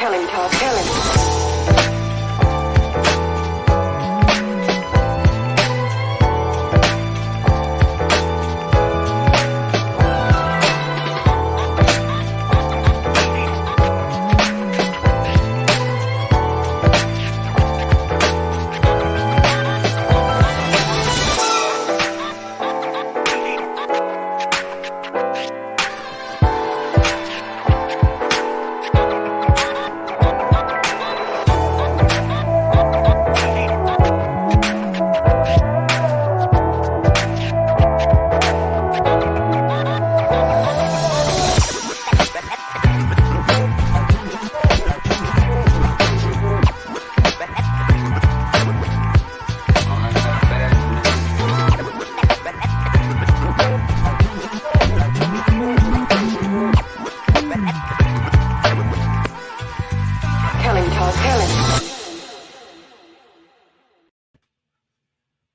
Tell him, Todd, tell him. Tell him, Todd, tell him.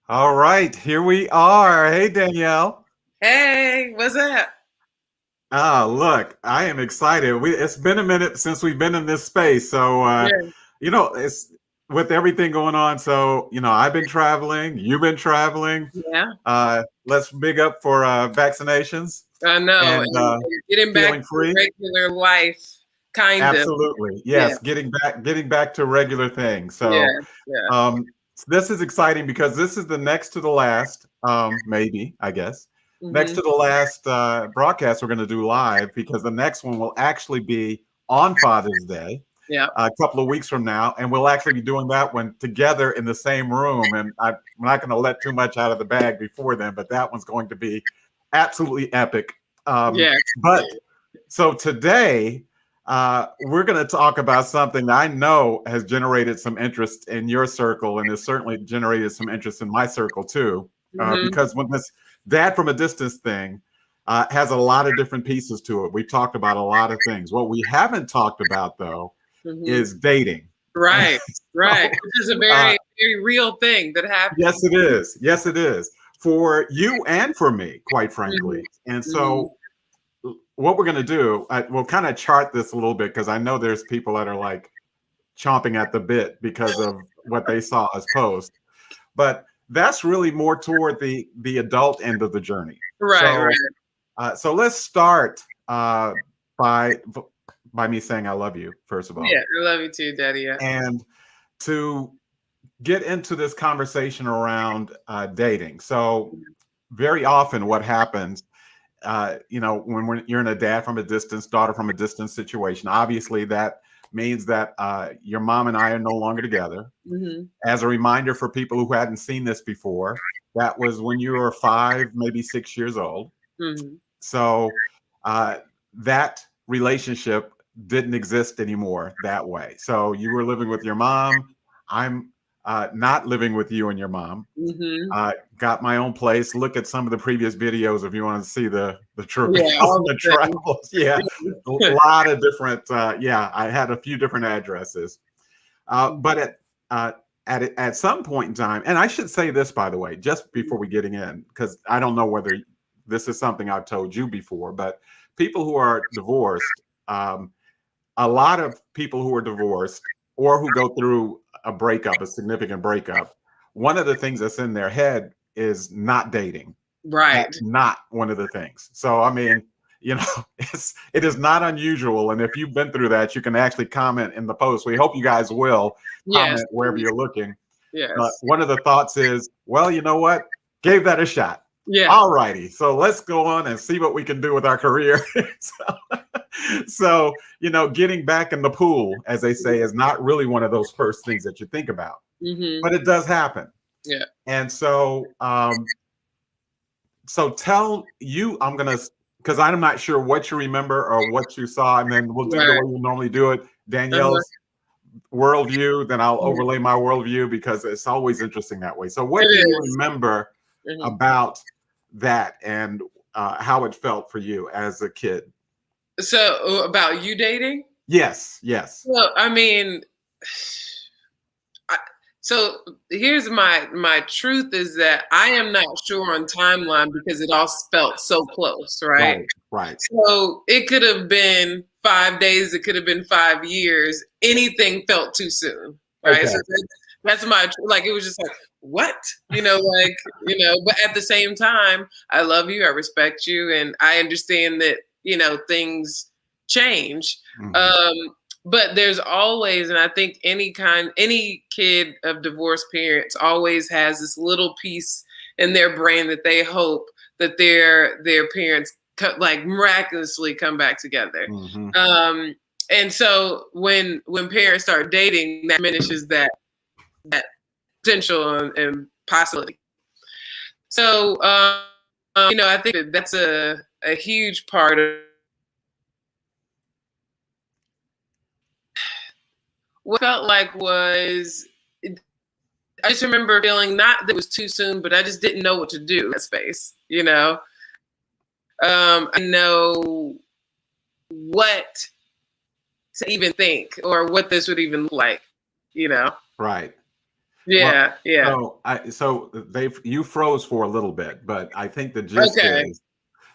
All right, here we are. Hey, Danielle. Hey, what's up? Look, I am excited. It's been a minute since we've been in this space. So, Yeah. it's with everything going on. So, I've been traveling, you've been traveling. Yeah, Let's big up for vaccinations I know. and And getting back feeling to free. regular life, kind of. Absolutely. Yeah, Yes, getting back to regular things. yeah, So, yeah. um, this is exciting because this is the next to the last, maybe, I guess, next Hmm. to the last broadcast we're going to do live because the next one will actually be on Father's Day Yeah. a couple of weeks from now. And we'll actually be doing that one together in the same room. And I'm not going to let too much out of the bag before then, but that one's going to be absolutely epic. Yes. But so today, we're going to talk about something that I know has generated some interest in your circle and has certainly generated some interest in my circle too. Hmm. Because when this dad from a distance thing has a lot of different pieces to it, we've talked about a lot of things. What we haven't talked about, though, Hmm. is dating. Right, right. So, Which is a uh, very, very real thing that happens. yes, it is. Yes, it is. For you and for me, quite frankly. And Hmm. so what we're going to do, we'll kind of chart this a little bit because I know there's people that are like chomping at the bit because of what they saw us post. But that's really more toward the adult end of the journey. Right, right. So let's start by me saying I love you, first of Yeah, all, I love you too, Daddy. Yeah. and to get into this conversation around dating. So very often, what happens when you're in a dad from a distance, daughter from a distance situation, obviously that means that your mom and I are no longer together. Hmm. As a reminder for people who hadn't seen this before, that was when you were 5, maybe 6 years old. Hmm. So that relationship didn't exist anymore that way. So you were living with your mom. I'm not living with you and your mom. Hmm. Got my own place. Look at some of the previous videos if you want to see the Yeah, all the the travels. Yeah, a things. lot of different. I had a few different addresses, but uh, at some point in time, and I should say this by the way, just before we getting in, because I don't know whether this is something I've told you before, but people who are divorced, a lot of people who are divorced or who go through a breakup, a significant breakup, one of the things that's in their head is not dating. Right. That's not one of the things. So, I mean, it is not unusual. And if you've been through that, you can actually comment in the post. We hope you guys will Yes. comment wherever you're looking. Yes. One of the thoughts is, well, you know what? Gave that a shot. Yeah. All righty. So let's go on and see what we can do with our career. So, getting back in the pool, as they say, is not really one of those first things that you think about, Hmm. but it does happen. Yeah. And so, tell you, because I'm not sure what you remember or what you saw, and then we'll do the Right. way you normally do it. Uh-huh. Danielle's worldview, then I'll Yeah. overlay my worldview because it's always interesting that way. So, what do It you is. remember Mhm. about that and how it felt for you as a kid? So about you dating? Yes, yes. Well, I mean, I, so here's my truth is that I am not sure on timeline because it all felt so close, right? Right, right. So it could have been 5 days, it could have been 5 years. Anything felt too soon, right? Okay. So that's my, like, it was just like, what? Like, but at the same time, I love you, I respect you, and I understand that, things change. Mhm. But there's always, and I think any kid of divorced parents always has this little piece in their brain that they hope that their parents like miraculously come back together. Mhm. And so when parents start dating, that diminishes that potential and possibility. So I think that's a huge part of what I felt like was, I just remember feeling not that it was too soon, but I just didn't know what to do in that space. I know what to even think or what this would even look like. Right. Well, Yeah. you froze for a little bit, but I think the gist Okay. is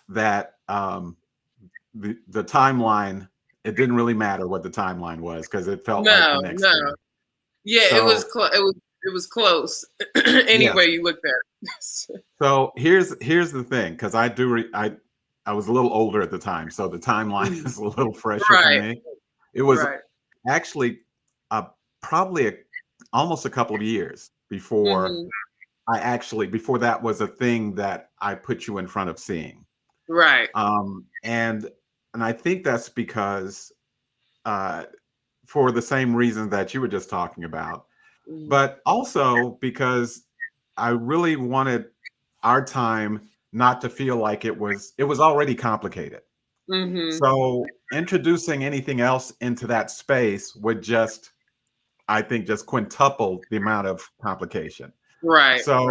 that the timeline, it didn't really matter what the timeline was because it felt like the next No. day. Yeah, it was So it was close. yes. Anyway, you looked at it. So here's the thing, because I was a little older at the time, so the timeline is a little fresher for Right. me. It was Right. actually probably almost a couple of years before Mhm. before that was a thing that I put you in front of seeing. Right. And I think that's because for the same reason that you were just talking about, Mhm. but also because I really wanted our time not to feel like it was already complicated. Mhm. So introducing anything else into that space would just, I think, just quintuple the amount of complication. Right. So,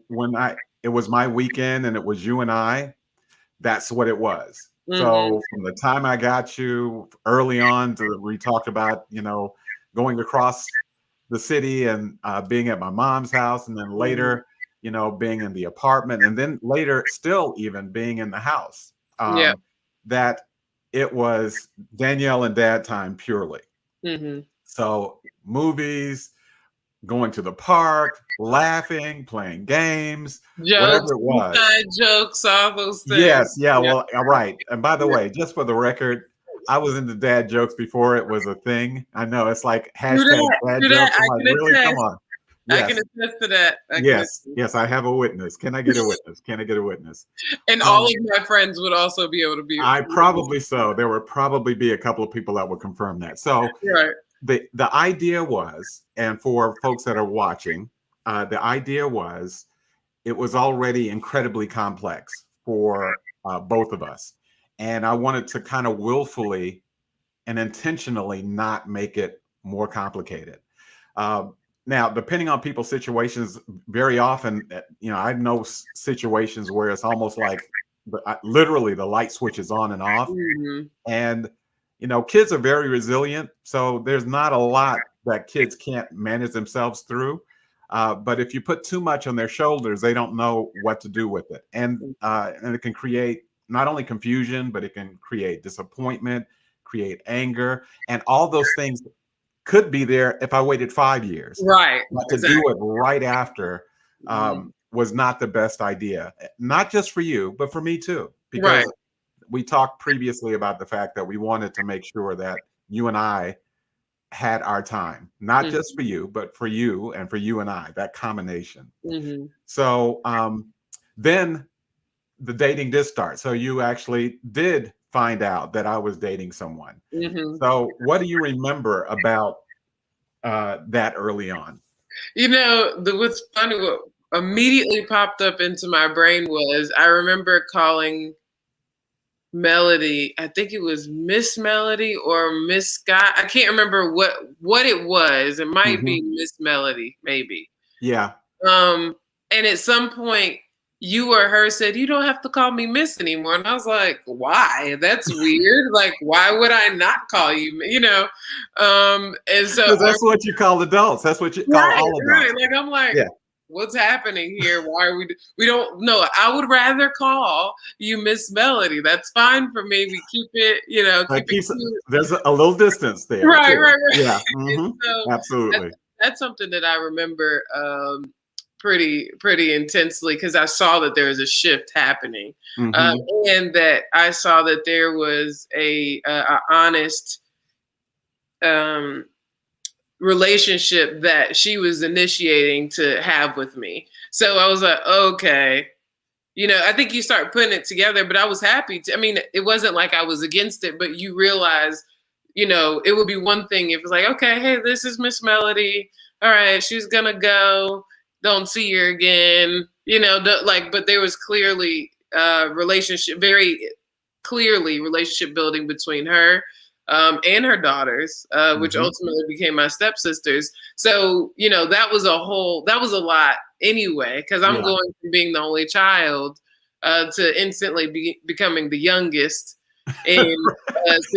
when it was my weekend and it was you and I, that's what it was. Mhm. So from the time I got you early on to we talked about, going across the city and being at my mom's house, and then Mhm. later, being in the apartment, and then later still even being in the house. Yeah. That it was Danielle and Dad time purely. Mhm. So movies, going to the park, laughing, playing games, Jokes, whatever it was. inside jokes, all those things. Yes, yeah, Yeah. well, right. And by the Yeah. way, just for the record, I was into dad jokes before it was a thing. I know it's like Do hashtag that. dad Do that. jokes. I'm I like, can really? Come attest. on. I can Yes, attest to that. I can yes, attest. yes. I have a witness. Can I get a witness? Can I get a witness? And all of my friends would also be able to be I probably so. There would probably be a couple of people that would confirm that. So right. the idea was, and for folks that are watching, the idea was it was already incredibly complex for both of us. And I wanted to kind of willfully and intentionally not make it more complicated. Uh, Now, depending on people's situations, very often, I know situations where it's almost like literally the light switch is on and off. Mhm. And, kids are very resilient. So there's not a lot that kids can't manage themselves through. But if you put too much on their shoulders, they don't know what to do with it. And it can create not only confusion, but it can create disappointment, create anger, and all those things could be there if I waited 5 years. Right. But to Exactly. do it right after Mhm. was not the best idea, not just for you, but for me too, Right. because we talked previously about the fact that we wanted to make sure that you and I had our time, not just for Mhm. you, but for you and for you and I, that combination. Mhm. So then the dating did start. So you actually did find out that I was dating someone. Mhm. So what do you remember about that early on? What's funny, what immediately popped up into my brain was I remember calling Melody. I think it was Miss Melody or Miss Scott. I can't remember what it was. It might Hmm. be Miss Melody, maybe. Yeah. Um, and at some point, you or her said, "You don't have to call me Miss anymore." And I was like, "Why? That's weird. Like, why would I not call you? And so Because that's what you call adults. That's what you call right, all right. adults. Like I'm like, Yeah. What's happening here? Why are we don't know. I would rather call you Miss Melody. That's fine for me. We keep it, keep it cute. There's a little distance there. Right, too. right, right. Yeah. And so Absolutely. that's something that I remember pretty intensely because I saw that there was a shift happening, and that I saw that there was a honest relationship that she was initiating to have with me. So I was like, okay, I think you start putting it together, but I was happy to, I mean, it wasn't like I was against it, but you realize, it would be one thing if it's like, okay, hey, this is Miss Melody. All right, she's gonna go. Don't see her again. But there was clearly very clearly relationship building between her and her daughters, which ultimately became my stepsisters. So, that was a lot anyway, because I'm going from being the only child to instantly becoming the youngest. And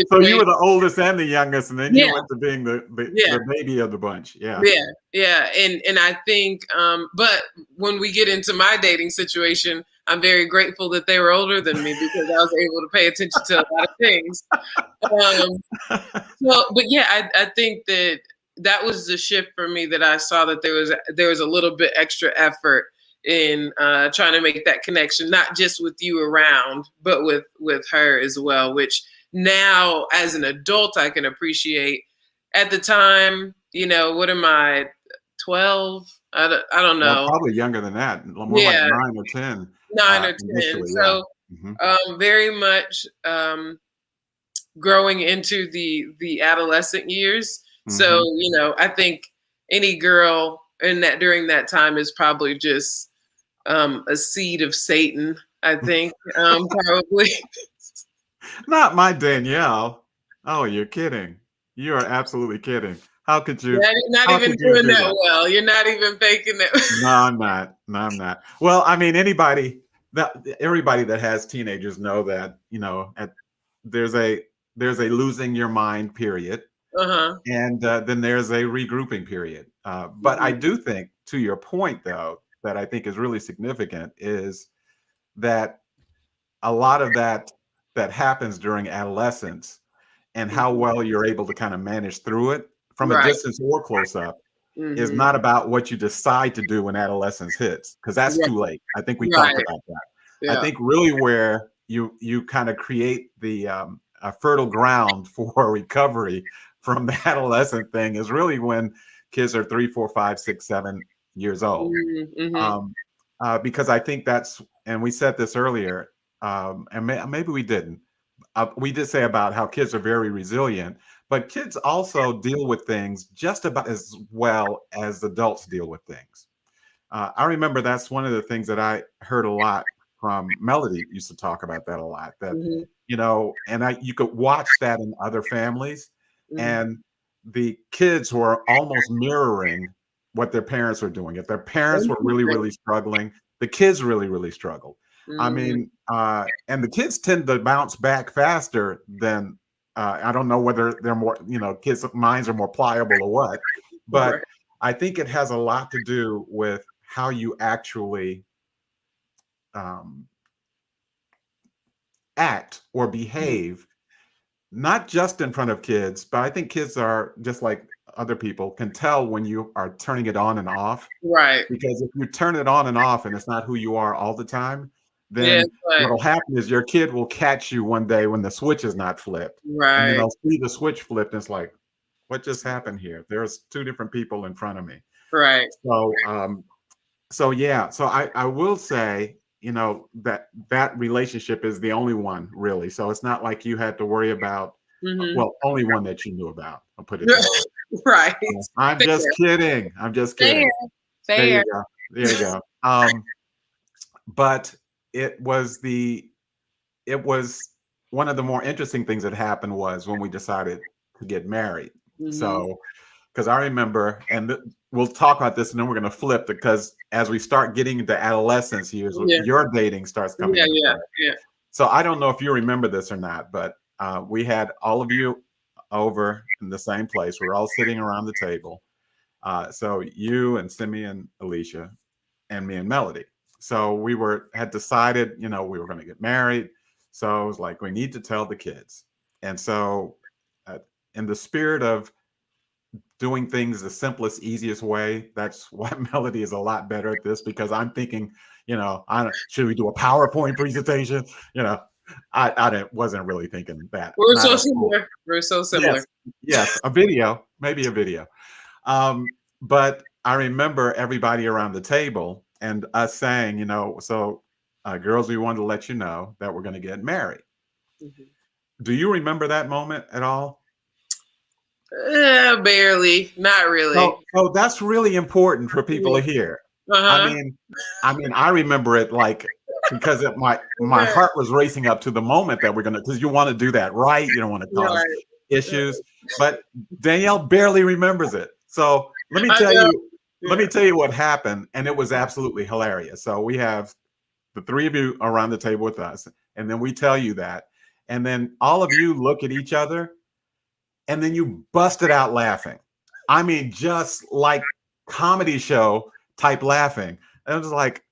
so you were the oldest and the youngest, and then you went to being the baby of the bunch. Yeah. And I think, but when we get into my dating situation, I'm very grateful that they were older than me because I was able to pay attention to a lot of things. But yeah, I think that was the shift for me, that I saw that there was a little bit extra effort in trying to make that connection, not just with you around, but with her as well, which now as an adult I can appreciate. At the time, what am I, 12? I don't know. Well, probably younger than that, more like 9 or 10. 9 or 10. So very much growing into the adolescent years. So, I think any girl during that time is probably just a seed of Satan, I think, probably. Not my Danielle. Oh, you're kidding. You are absolutely kidding. How could you? Not even doing that well. You're not even faking it. No, I'm not. No, I'm not. Well, I mean, everybody that has teenagers know that, there's a losing your mind period. And then there's a regrouping period. But I do think, to your point, though, that I think is really significant is that a lot of that happens during adolescence, and how well you're able to kind of manage through it from a distance or close up is not about what you decide to do when adolescence hits, because that's too late. I think we talked about that. Yeah. I think really where you kind of create the a fertile ground for recovery from the adolescent thing is really when kids are 3, 4, 5, 6, 7 years old. Because I think that's, and we said this earlier, and maybe we didn't. We did say about how kids are very resilient, but kids also deal with things just about as well as adults deal with things. I remember that's one of the things that I heard a lot from Melody. Used to talk about that a lot, that and you could watch that in other families, and the kids were almost mirroring what their parents were doing. If their parents were really, really struggling, the kids really, really struggled. I mean, and the kids tend to bounce back faster than, I don't know whether they're more, kids' minds are more pliable or what, but I think it has a lot to do with how you actually act or behave, not just in front of kids, but I think kids are just like other people, can tell when you are turning it on and off. Right. Because if you turn it on and off and it's not who you are all the time, then what'll happen is your kid will catch you one day when the switch is not flipped. Right. And then they'll see the switch flipped and it's like, what just happened here? There's 2 different people in front of me. Right. So yeah. So I will say, that relationship is the only one really. So it's not like you had to worry about, well, only one that you knew about. I'll put it that way. Right. I'm just kidding. I'm just kidding. Fair. There you go. There you go. But it was one of the more interesting things that happened was when we decided to get married. So, because I remember, and we'll talk about this, and then we're going to flip, because as we start getting into adolescence years, your dating starts coming. Yeah. So I don't know if you remember this or not, but we had all of you over in the same place. We're all sitting around the table. So you and Simi and Alicia, and me and Melody. So we had decided, we were going to get married. So I was like, we need to tell the kids. And so, in the spirit of doing things the simplest, easiest way, that's why Melody is a lot better at this, because I'm thinking, should we do a PowerPoint presentation? I wasn't really thinking that. We're so similar. We're so similar. Yes, a video, maybe a video. But I remember everybody around the table and us saying, so girls, we wanted to let you know that we're going to get married. Mm-hmm. Do you remember that moment at all? Barely, not really. So that's really important for people to hear. Uh-huh. I mean, I remember it because my heart was racing up to the moment that we're gonna, because you want to do that right. You don't want to cause issues. But Danielle barely remembers it. So let me tell you what happened, and it was absolutely hilarious. So we have the three of you around the table with us, and then we tell you that, and then all of you look at each other, and then you busted out laughing. I mean, just like comedy show type laughing. And I was like,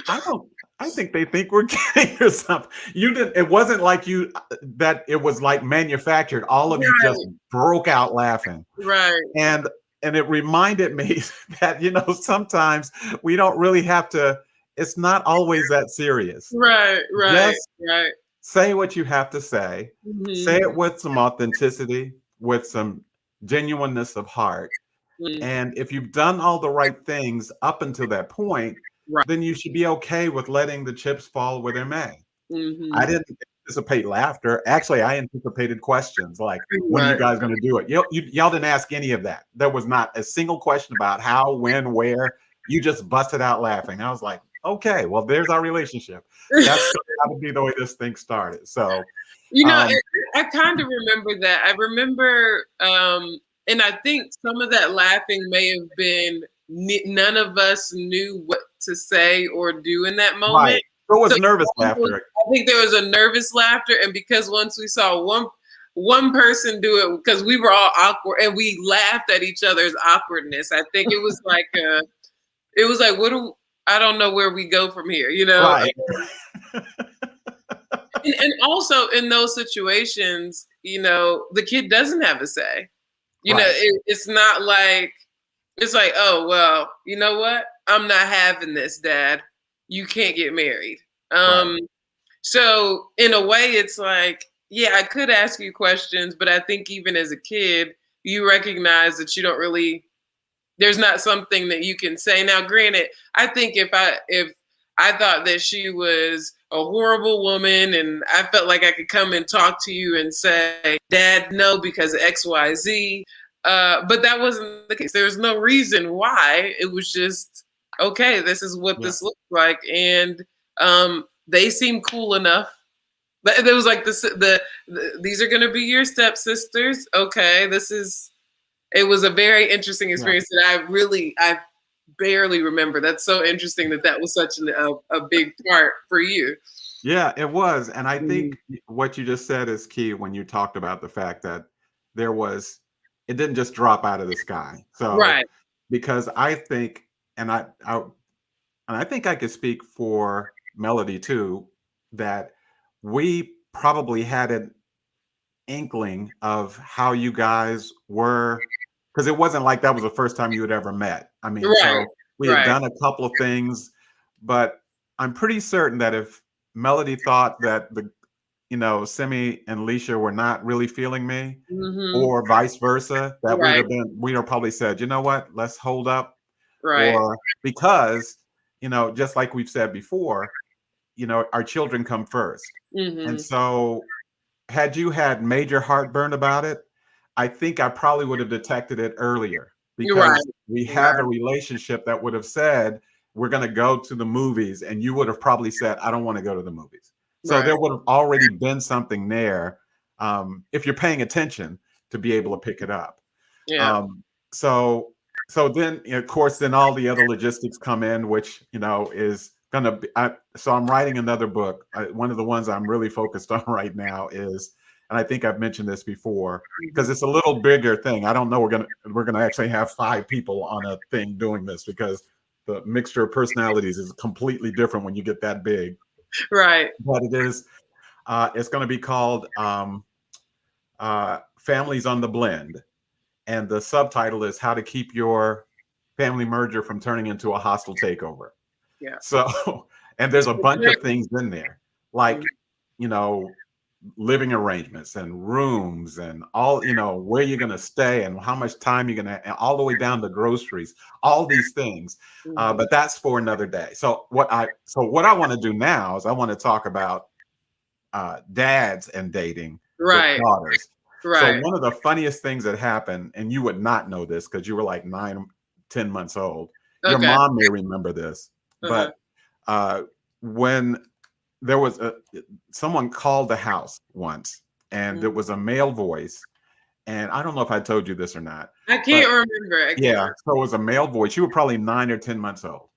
I think they think we're kidding or something. It wasn't like that it was like manufactured. All of you just broke out laughing. Right. And it reminded me that, sometimes we don't really have to, it's not always that serious. Right. Just say what you have to say. Mm-hmm. Say it with some authenticity, with some genuineness of heart. Mm-hmm. And if you've done all the right things up until that point, then you should be okay with letting the chips fall where they may. Mm-hmm. I didn't anticipate laughter. Actually, I anticipated questions like, when are you guys going to do it? Y'all didn't ask any of that. There was not a single question about how, when, where. You just busted out laughing. I was like, okay, well, there's our relationship. That's got to be the way this thing started. So, I kind of remember that. I remember, and I think some of that laughing may have been none of us knew what to say or do in that moment. Right. There was nervous laughter. I think there was a nervous laughter, and because once we saw one person do it, because we were all awkward and we laughed at each other's awkwardness. I think it was like I don't know where we go from here, Right. and also in those situations, the kid doesn't have a say. It's not like, it's like, oh, well, you know what? I'm not having this, Dad. You can't get married. So in a way, it's like, yeah, I could ask you questions, but I think even as a kid, you recognize that you don't really, there's not something that you can say. Now, granted, I think if I thought that she was a horrible woman and I felt like I could come and talk to you and say, Dad, no, because of X, Y, Z. But that wasn't the case. There was no reason why. It was just, okay, this is what this looks like. And they seem cool enough. But there was like these are going to be your stepsisters. Okay, it was a very interesting experience that I barely remember. That's so interesting that was such a big part for you. Yeah, it was. And I think what you just said is key when you talked about the fact that it didn't just drop out of the sky. So, because I think, and I think I could speak for Melody too, that we probably had an inkling of how you guys were, because it wasn't like that was the first time you had ever met. I mean, so we had done a couple of things, but I'm pretty certain that if Melody thought that Simi and Leisha were not really feeling me, or vice versa, that we'd have probably said, you know what, let's hold up. Or because, just like we've said before, our children come first. And so had you had major heartburn about it, I think I probably would have detected it earlier, because we have a relationship that would have said, we're going to go to the movies. And you would have probably said, I don't want to go to the movies. So there would have already been something there, if you're paying attention, to be able to pick it up. Yeah. So then, of course, then all the other logistics come in, which, is going to be, so I'm writing another book. One of the ones I'm really focused on right now is, and I think I've mentioned this before, because it's a little bigger thing. I don't know. We're going to actually have 5 people on a thing doing this, because the mixture of personalities is completely different when you get that big. Right. But it is, it's going to be called Families on the Blend. And the subtitle is How to Keep Your Family Merger from Turning into a Hostile Takeover. Yeah. So, and there's a bunch of things in there, like, you know, living arrangements and rooms and all, you know, where you're going to stay and how much time you're going to, all the way down to groceries, all these things. But that's for another day. So what I want to do now is I want to talk about dads and dating with daughters. Right. So one of the funniest things that happened, and you would not know this because you were like 9, 10 months old. Your mom may remember this, but when there was someone called the house once, and there was a male voice, and I don't know if I told you this or not. I can't remember. Yeah, so it was a male voice. You were probably 9 or 10 months old,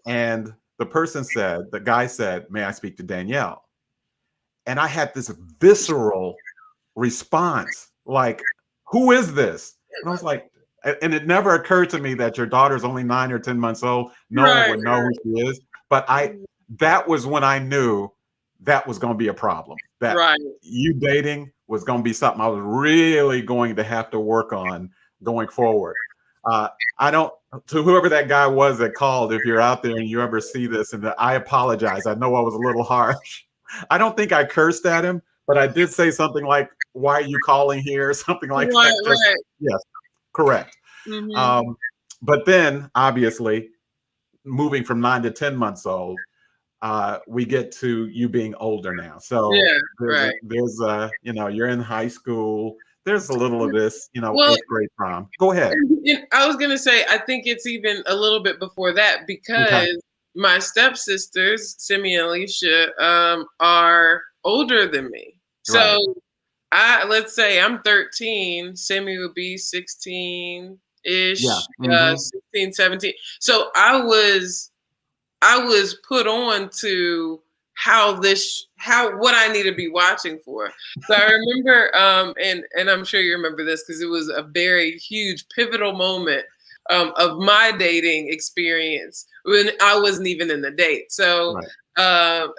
and the guy said, "May I speak to Danielle?" And I had this visceral response, like, "Who is this?" And I was like, and it never occurred to me that your daughter's only 9 or 10 months old. No one would know who she is. But that was when I knew that was going to be a problem. That you dating was going to be something I was really going to have to work on going forward. To whoever that guy was that called, if you're out there and you ever see this, and I apologize. I know I was a little harsh. I don't think I cursed at him, but I did say something like, "Why are you calling here?" Something like that. Yes, correct. But then, obviously, moving from 9 to 10 months old, we get to you being older now. So there's you know, you're in high school. There's a little of this, you know, 8th grade prom. Go ahead. I was going to say, I think it's even a little bit before that, because my stepsisters, Simi and Alicia, are older than me. So let's say I'm 13, Simi would be 16-ish, 16, 17. So I was put on to what I need to be watching for. So I remember, and I'm sure you remember this because it was a very huge pivotal moment of my dating experience when I wasn't even in the date. So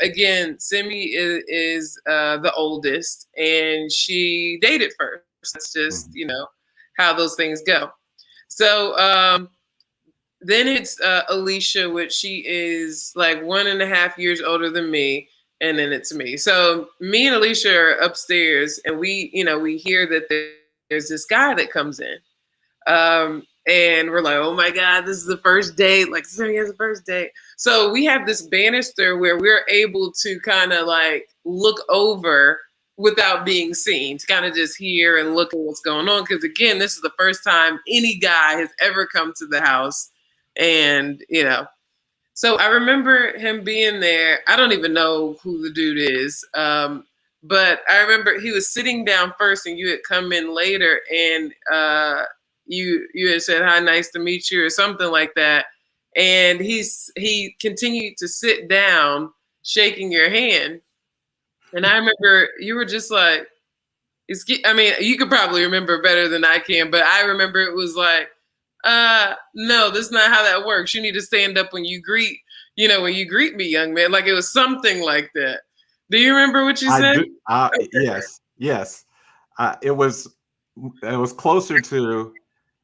again, Simi is the oldest, and she dated first. That's just, you know, how those things go. So then it's Alicia, which she is like 1.5 years older than me. And then it's me. So me and Alicia are upstairs, and we hear that there's this guy that comes in. And we're like, "Oh my God, this is the first date." Like, Simi has a first date. So we have this banister where we're able to kind of like look over without being seen, to kind of just hear and look at what's going on. Because again, this is the first time any guy has ever come to the house. And, you know, so I remember him being there. I don't even know who the dude is. But I remember he was sitting down first, and you had come in later, and you had said, "Hi, nice to meet you," or something like that. And he continued to sit down, shaking your hand. And I remember you were just like, I mean, you could probably remember better than I can, but I remember it was like, "No, that's not how that works. You need to stand up when you greet me, young man." Like, it was something like that. Do you remember what you said? Yes. It was closer to,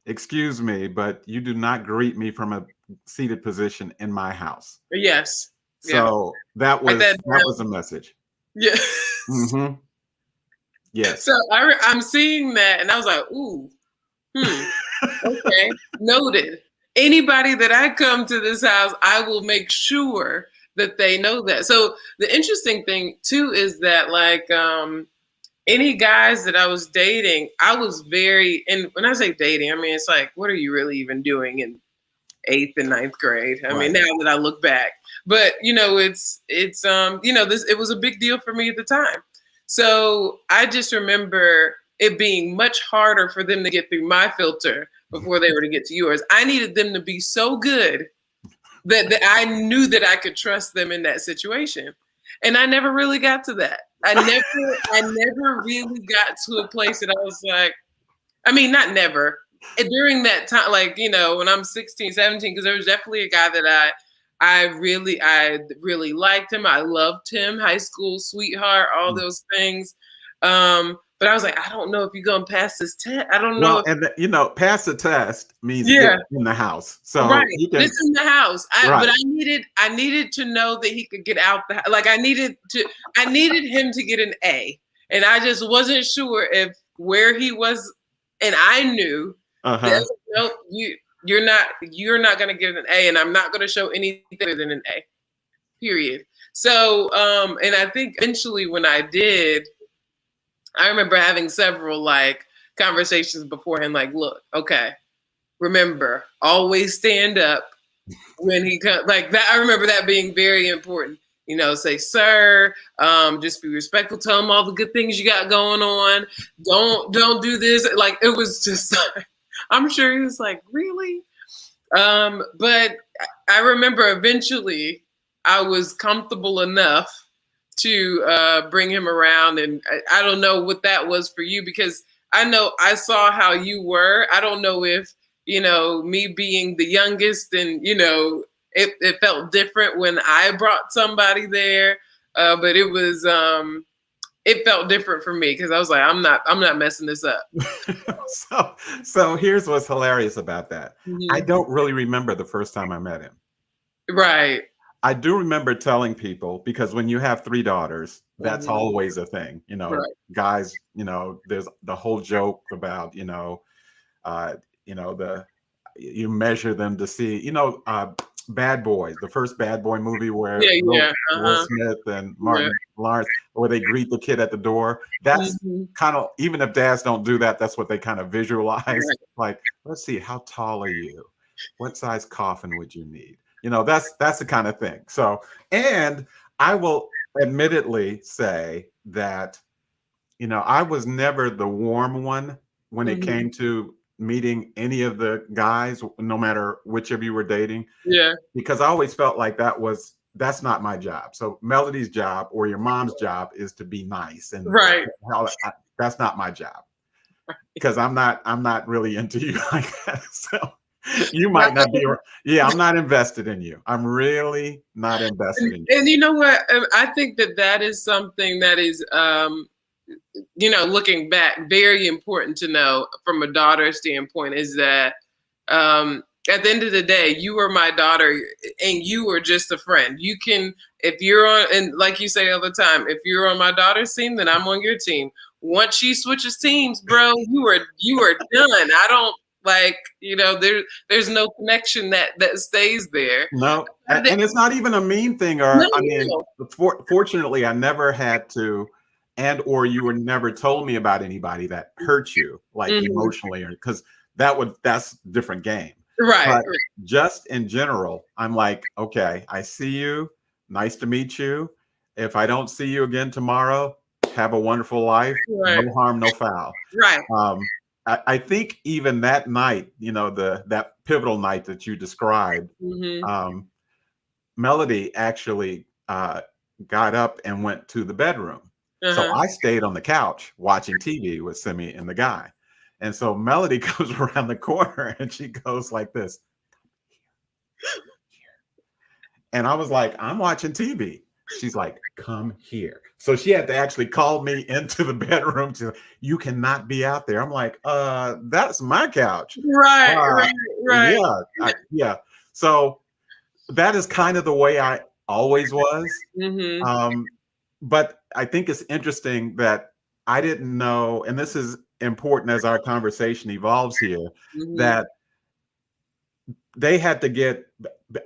"Excuse me, but you do not greet me from a seated position in my house." Yes. So that was a message. Yeah. Yes. So I'm seeing that, and I was like, "Ooh, okay, noted." Anybody that I come to this house, I will make sure that they know that. So the interesting thing too is that, like, any guys that I was dating, I was and when I say dating, I mean, it's like, what are you really even doing in 8th and 9th grade? I mean, now that I look back, but you know, it's you know, it was a big deal for me at the time. So I just remember it being much harder for them to get through my filter before they were to get to yours. I needed them to be so good that I knew that I could trust them in that situation. And I never really got to that. I never really got to a place that I was like, I mean, not never, during that time, like, when I'm 16, 17, because there was definitely a guy that I really liked him. I loved him, high school sweetheart, all those things. But I was like, I don't know if you're gonna pass this test. I don't know. Well, and pass the test means Yeah. get in the house. So Right, you can, this in the house. Right. But I needed to know that he could get out the like. I needed him to get an A, and I just wasn't sure if where he was. And I knew that, no, you're not gonna get an A, and I'm not gonna show anything other than an A. Period. So, and I think eventually when I did, I remember having several like conversations beforehand, like, look, okay, remember, always stand up when he comes, like that. I remember that being very important. Say, sir, just be respectful, tell him all the good things you got going on. Don't do this. Like, it was just, I'm sure he was like, really? But I remember eventually I was comfortable enough to bring him around. And I don't know what that was for you, because I know I saw how you were. I don't know if, me being the youngest and, it felt different when I brought somebody there. But it was, it felt different for me because I was like, I'm not messing this up. So here's what's hilarious about that. Mm-hmm. I don't really remember the first time I met him. Right. I do remember telling people, because when you have 3 daughters, that's always a thing, Right. Guys, there's the whole joke about, you measure them to see, Bad Boys, the first Bad Boy movie where Will Smith and Martin Lawrence, where they greet the kid at the door. That's kind of, even if dads don't do that, that's what they kind of visualize. Right. Like, let's see, how tall are you? What size coffin would you need? That's the kind of thing. So, and I will admittedly say that, I was never the warm one when it came to meeting any of the guys, no matter which of you were dating. Yeah. Because I always felt like that's not my job. So Melody's job or your mom's job is to be nice, and right. That's not my job, because I'm not really into you like that. So you might not be. Yeah, I'm not invested in you. I'm really not invested in you. And you know what? I think that is something that is, looking back, very important to know from a daughter standpoint, is that at the end of the day, you were my daughter and you were just a friend. You can, if you're on, and like you say all the time, if you're on my daughter's team, then I'm on your team. Once she switches teams, bro, you are done. I don't there's no connection that stays there. No, and it's not even a mean thing. Or fortunately, I never had to. Or you were never told me about anybody that hurt you, like emotionally, because that's a different game. Right. But just in general, I'm like, okay, I see you. Nice to meet you. If I don't see you again tomorrow, have a wonderful life. Right. No harm, no foul. Right. I think even that night, that pivotal night that you described, Melody actually got up and went to the bedroom. So I stayed on the couch watching TV with Simi and the guy. And so Melody goes around the corner and she goes like this. And I was like, I'm watching TV. She's like, come here. So she had to actually call me into the bedroom to, you cannot be out there. I'm like, that's my couch. Right. Yeah. So that is kind of the way I always was. But I think it's interesting that I didn't know, and this is important as our conversation evolves here, that they had to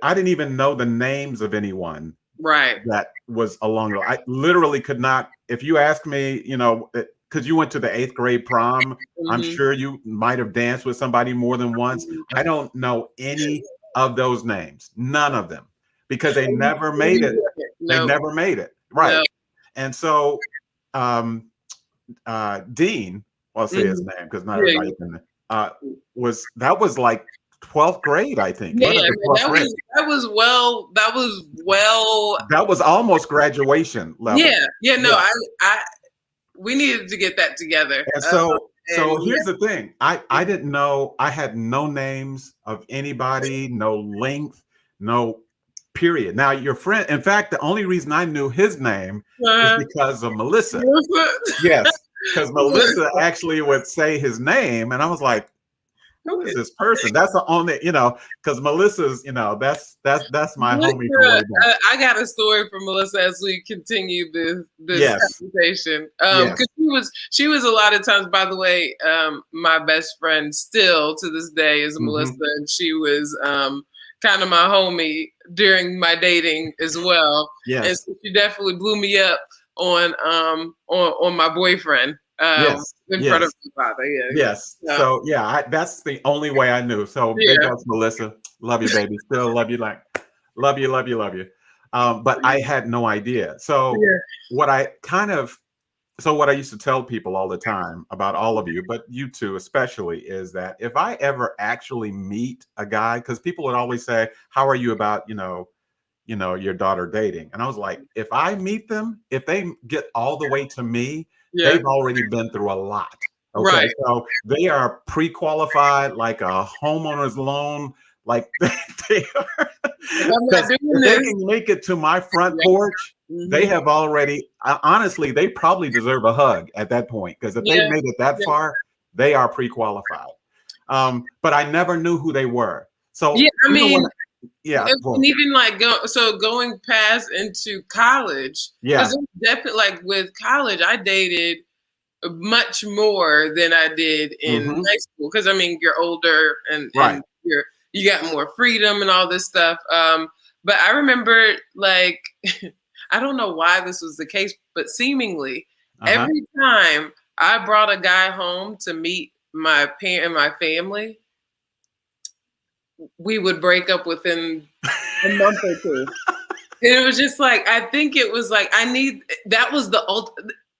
I didn't even know the names of anyone that was along. I literally could not, if you asked me, because you went to the 8th grade prom, I'm sure you might have danced with somebody more than once. I don't know any of those names, none of them, because they never made it. They never made it. Right. No. And so Dean, I'll say his name because not everybody can, was like 12th grade, I think. Yeah, that was almost graduation level. Yeah, no, we needed to get that together. And so So And here's the thing. I didn't know. I had no names of anybody, no length, no period. Now your friend, in fact, the only reason I knew his name is yeah. because of Melissa. Melissa. Yes, because Melissa actually would say his name, and I was like, "Who is this person?" That's the only, because Melissa's, that's my homie from way Melissa, back. I got a story from Melissa as we continue this Yes, conversation. yes. Because she was a lot of times, by the way, my best friend still to this day is Melissa, Hmm. and she was kind of my homie during my dating as well. And Yes, so she definitely blew me up on my boyfriend yes, in front of yes. my father. Yeah, Yes. yeah. So yeah, that's the only way I knew. So big Yeah. ups, Melissa. Love you, baby. Still love you. Like, love you, love you, love you. But I had no idea. So Yeah. what I kind of, so what I used to tell people all the time about all of you, but you two especially, is that if I ever actually meet a guy, because people would always say, "How are you about your daughter dating?" And I was like, if I meet them, if they get all the way to me, Yeah. they've already been through a lot. Okay. Right. So they are pre-qualified, like a homeowner's loan. Like they are, If I'm not because doing if they this. can make it to my front Yeah. porch, they Mhm. have already, honestly, they probably deserve a hug at that point. Because if they've Yeah. made it that Yeah. far, they are pre-qualified. But I never knew who they were. So Yeah, I even when, mean, yeah, and even like going past into college, yeah, because definitely like with college, I dated much more than I did in hmm, high school. Because I mean, you're older right. and you got more freedom and all this stuff. But I remember like I don't know why this was the case, but seemingly Uh-huh. every time I brought a guy home to meet my parent and my family, we would break up within a month or two. And it was just like, I think it was like, that was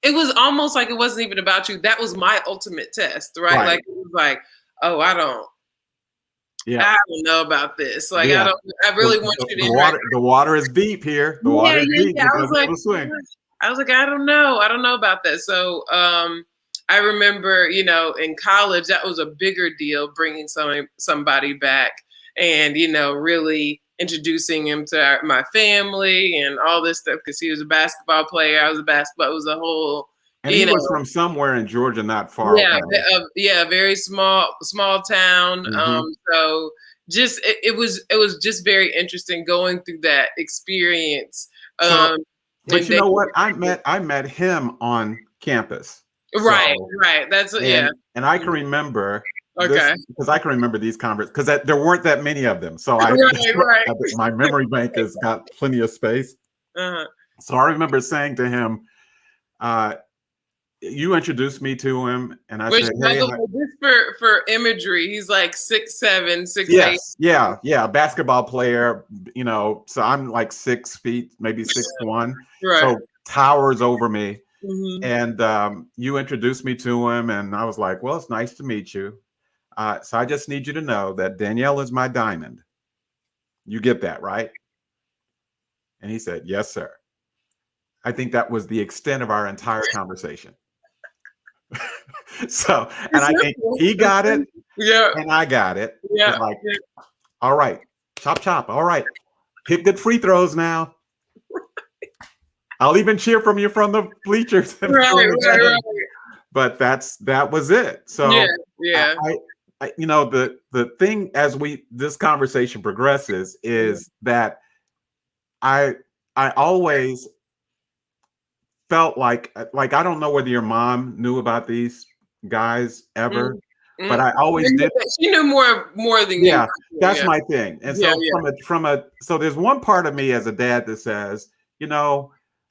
it was almost like it wasn't even about you. That was my ultimate test, right? Right. Like, it was like, oh, Yeah. I don't know about this. Like, Yeah. I really want you to interact. The water is deep here. The Yeah, water is yeah, deep. yeah. You're gonna be able to swing. I was like, I don't know. I don't know about that. So, I remember, in college, that was a bigger deal, bringing somebody back and, really introducing him to my family and all this stuff because he was a basketball player. I was a basketball. It was a whole, And he you was know, from somewhere in Georgia, not far yeah, away. yeah, very small town. Hmm. So just it was just very interesting going through that experience. So, Um, but and you they, know what? I met him on campus. right, So right. That's yeah. and I can remember this Okay. because I can remember these conversations because there weren't that many of them. So Right, right. my memory bank has got plenty of space. Uh-huh. So I remember saying to him, you introduced me to him, and I Which, said, by "Hey, the way, just for imagery, he's like 6'7", 6'8". yes, yeah, basketball player, so I'm like 6 feet, maybe 6'1", Right. so towers over me." Hmm. And you introduced me to him, and I was like, "Well, it's nice to meet you. So I just need you to know that Danielle is my diamond. You get that, right?" And he said, "Yes, sir." I think that was the extent of our entire conversation. So, and It's I think simple. he got it, Yeah, and I got it. It's yeah, like, yeah. all right, chop, chop. All right, hit good free throws now. I'll even cheer from you from the bleachers. Right, right, right. But that was it. So Yeah, yeah. the thing as this conversation progresses is that I always felt like I don't know whether your mom knew about these guys ever, but I always did. She knew more than you. Yeah, that's Yeah, my thing. And yeah, so so there's one part of me as a dad that says,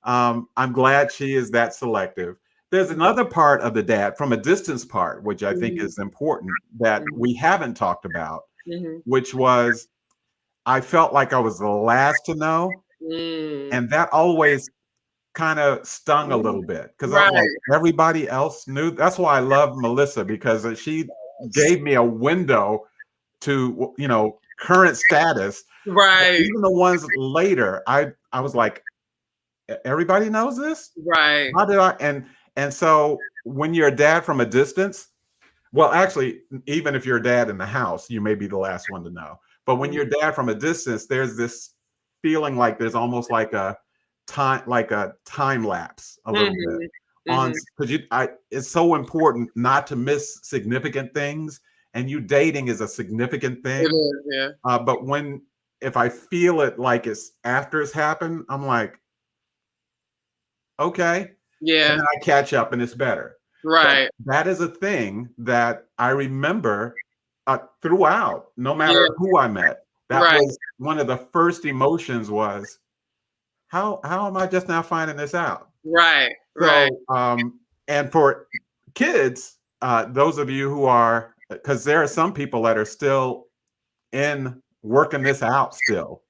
I'm glad she is that selective. There's another part of the dad from a distance part, which I think is important that we haven't talked about, mm-hmm. which was I felt like I was the last to know. And that always kind of stung a little bit because I was Right. like, everybody else knew. That's why I love Melissa, because she gave me a window to, current status. Right. Even the ones later, I was like, everybody knows this? Right. How did I? And so when you're a dad from a distance, Well, actually, even if you're a dad in the house, you may be the last one to know. But when you're dad from a distance, there's this feeling like there's almost like a time lapse a little bit on, because it's so important not to miss significant things, and you dating is a significant thing. It is, yeah. But if I feel it like it's after it's happened, I'm like, okay, Yeah. and then I catch up and it's better. Right. But that is a thing that I remember throughout, no matter who I met. That was one of the first emotions was, how am I just now finding this out? Right. So, and for kids, those of you who are, because there are some people that are still working this out still,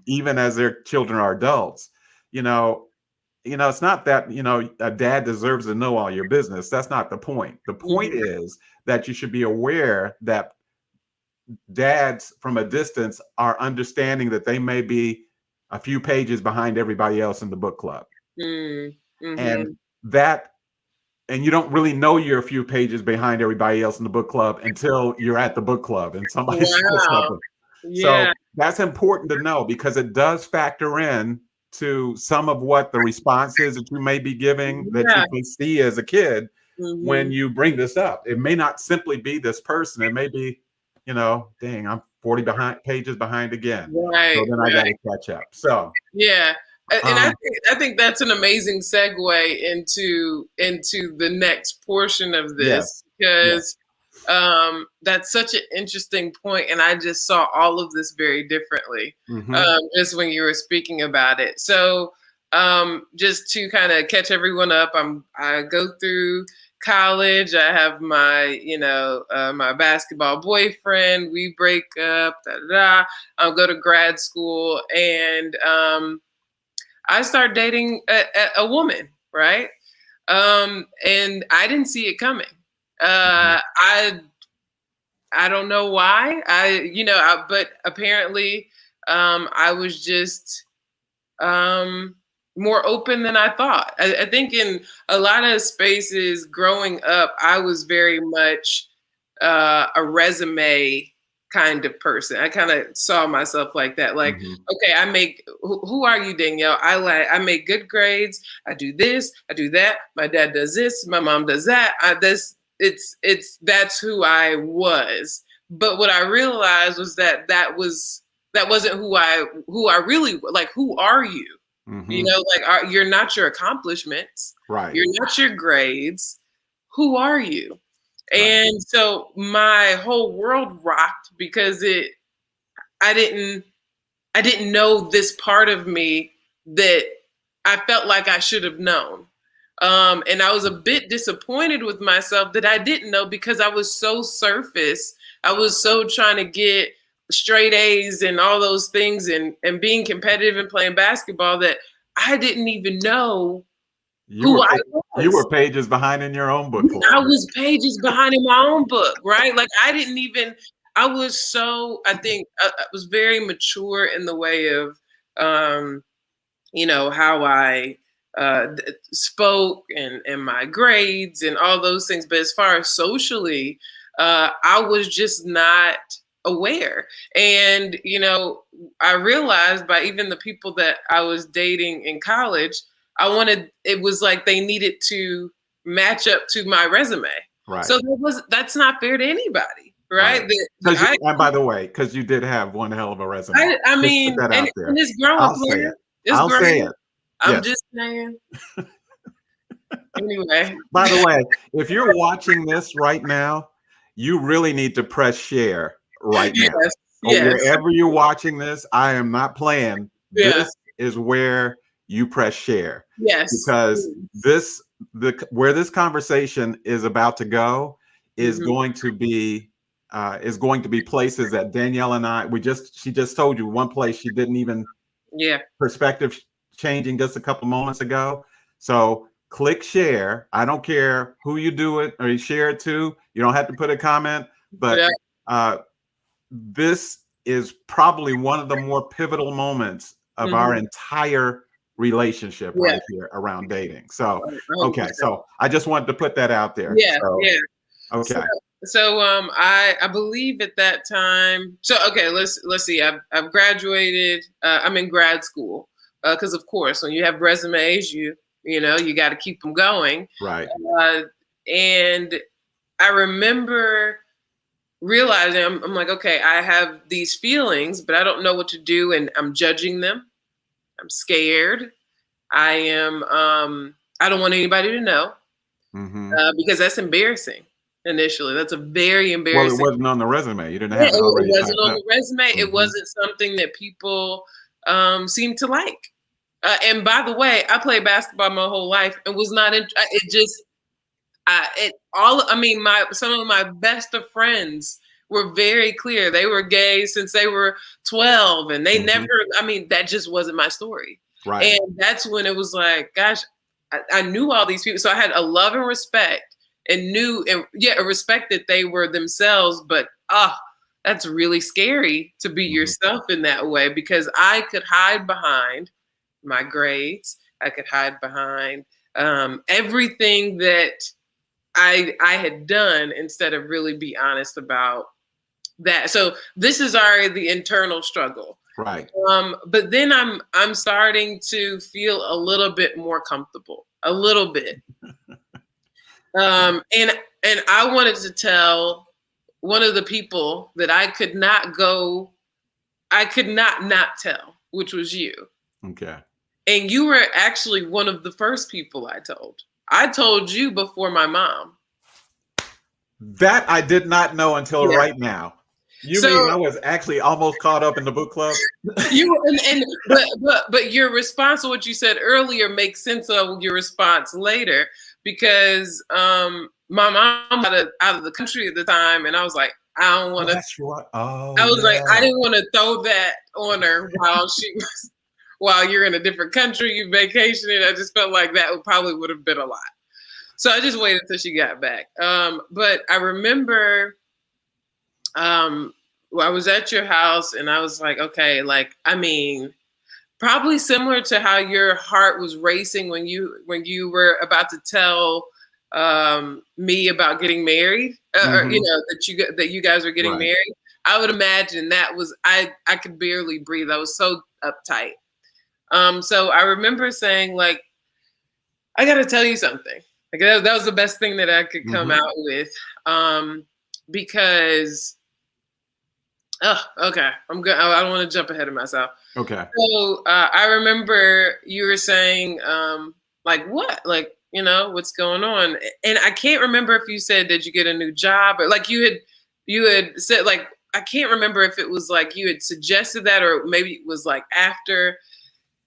even as their children are adults. It's not that, a dad deserves to know all your business. That's not the point. The point is that you should be aware that dads from a distance are understanding that they may be a few pages behind everybody else in the book club. And you don't really know you're a few pages behind everybody else in the book club until you're at the book club and somebody says something. So that's important to know, because it does factor in to some of what the response is that you may be giving that you can see as a kid when you bring this up. It may not simply be this person. It may be, dang, I'm 40 pages behind again. Right. So then I got to catch up. So yeah. And I think that's an amazing segue into the next portion of this, because that's such an interesting point, and I just saw all of this very differently just when you were speaking about it. So just to kind of catch everyone up, I go through college. I have my my basketball boyfriend. We break up. I'll go to grad school, and I start dating a woman, right? And I didn't see it coming. I don't know why. But apparently, I was just more open than I thought. I think in a lot of spaces growing up, I was very much a resume kind of person. I kind of saw myself like that. Like, okay, who are you, Danielle? I make good grades. I do this, I do that. My dad does this, my mom does that. That's who I was. But what I realized was that wasn't who I really, like, who are you? You're not your accomplishments. Right. You're not your grades. Who are you? And so my whole world rocked, because I didn't know this part of me that I felt like I should have known. And I was a bit disappointed with myself that I didn't know, because I was so surface. I was so trying to get straight A's and all those things and being competitive and playing basketball that I didn't even know who I was. You were pages behind in your own book. I was pages behind in my own book, right? Like I was very mature in the way of, how I spoke and my grades and all those things. But as far as socially, I was just not aware. And, I realized by even the people that I was dating in college, it was like they needed to match up to my resume. Right. So that's not fair to anybody. Right. And by the way, because you did have one hell of a resume. I mean, and it's growing. I'll say it. I'm just saying. Anyway. By the way, if you're watching this right now, you really need to press share right now. Yes. Wherever you're watching this, I am not playing. This is where you press share. Yes. Because where this conversation is about to go is going to be places that Danielle and I, she just told you one place she didn't even perspective changing just a couple moments ago. So click share. I don't care who you do it or you share it to. You don't have to put a comment, but this is probably one of the more pivotal moments of our entire relationship right here around dating. So, okay. So I just wanted to put that out there. Yeah. So, Okay. I believe at that time. So okay, let's see. I've graduated. I'm in grad school because of course when you have resumes, you know you got to keep them going. Right. And I remember realizing I'm like, okay, I have these feelings, but I don't know what to do, and I'm judging them. I'm scared. I am. I don't want anybody to know because that's embarrassing. Initially, that's a very embarrassing. Well, it wasn't on the resume. You didn't have it already. It wasn't on the resume. It wasn't something that people seemed to like. And by the way, I played basketball my whole life and was not. It just. Some of my best of friends were very clear. They were gay since they were 12, and they never. I mean, that just wasn't my story. Right. And that's when it was like, gosh, I knew all these people, so I had a love and respect, and a respect that they were themselves. But that's really scary to be yourself in that way, because I could hide behind my grades. I could hide behind everything that I had done instead of really be honest about that. So this is already the internal struggle. Right. But then I'm starting to feel a little bit more comfortable, a little bit. And I wanted to tell one of the people that I could not tell, which was you. Okay. And you were actually one of the first people I told. I told you before my mom. That I did not know until right now. You mean I was actually almost caught up in the book club? But your response to what you said earlier makes sense of your response later, because my mom out of the country at the time, and I was like, I don't want to. That's right. Oh, I was like, I didn't want to throw that on her while you're in a different country, you vacationing. I just felt like that would have been a lot. So I just waited until she got back. But I remember I was at your house and I was like, okay, probably similar to how your heart was racing when you were about to tell me about getting married, or that you guys were getting married. I would imagine that was I could barely breathe. I was so uptight. So I remember saying, like, I got to tell you something. Like that was the best thing that I could come out with, because. Oh, okay. I'm good. I don't want to jump ahead of myself. Okay. So I remember you were saying, like, what? Like, what's going on? And I can't remember if you said, did you get a new job? Or like you had said, like, I can't remember if it was like you had suggested that, or maybe it was like after.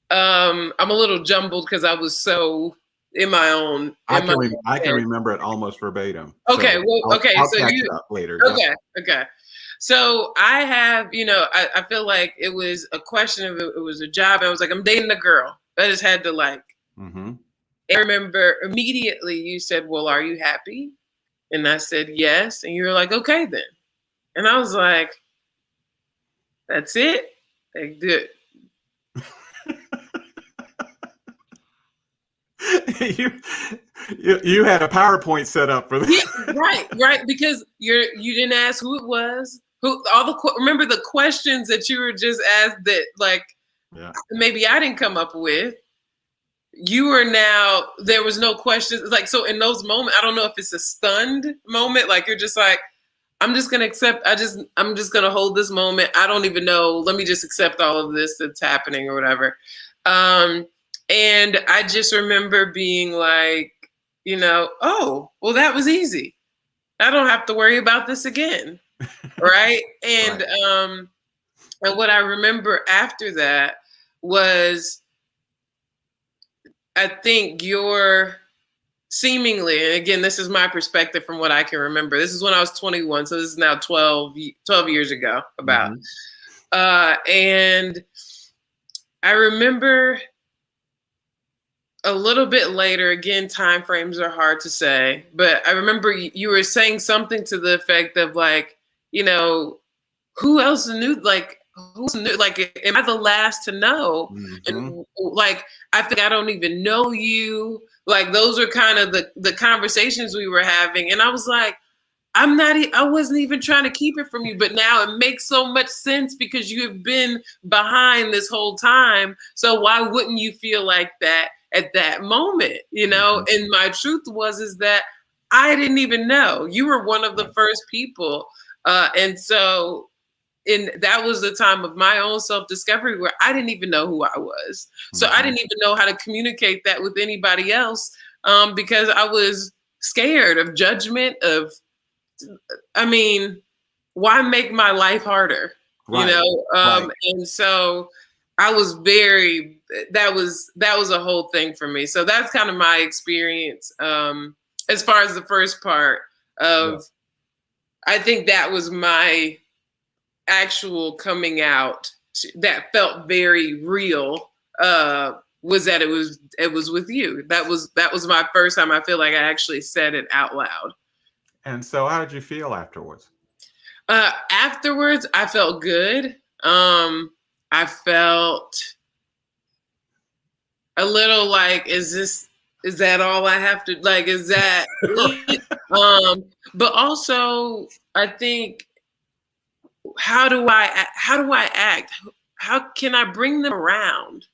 I'm a little jumbled because I was so in my own. I can remember it almost verbatim. Okay. So I'll catch it up later. Okay. Yeah. Okay. So I have, I feel like it was a question of it was a job. I was like, I'm dating a girl. I just had to like. I remember immediately you said, well, are you happy? And I said, yes. And you were like, okay, then. And I was like, that's it? Like, good. You had a PowerPoint set up for this. Yeah, right. Because you didn't ask who it was. Remember the questions that you were just asked that like maybe I didn't come up with. There was no questions. Like, so in those moments, I don't know if it's a stunned moment. Like you're just like, I'm just going to accept. I'm just going to hold this moment. I don't even know. Let me just accept all of this that's happening or whatever. And I just remember being like, oh, well, that was easy. I don't have to worry about this again. Right. And and what I remember after that was, I think your seemingly, and again, this is my perspective from what I can remember. This is when I was 21. So this is now 12 years ago about. And I remember a little bit later, again, time frames are hard to say, but I remember you were saying something to the effect of like, who else knew? Like, who's new? Like, am I the last to know? And like, I think I don't even know you. Like, those are kind of the conversations we were having. And I was like, I wasn't even trying to keep it from you, but now it makes so much sense because you have been behind this whole time. So why wouldn't you feel like that at that moment? You know, and my truth is that I didn't even know. You were one of the first people. And so that was the time of my own self-discovery where I didn't even know who I was. So I didn't even know how to communicate that with anybody else because I was scared of judgment, I mean, why make my life harder? Right. You know? Right. And so I was that was a whole thing for me. So that's kind of my experience as far as the first part of, I think that was my actual coming out that felt very real was that it was with you. That was my first time I feel like I actually said it out loud. And so how did you feel afterwards? Afterwards, I felt good. I felt a little like, is that all I have to, like, is that it? But also I think, how do I act? How can I bring them around?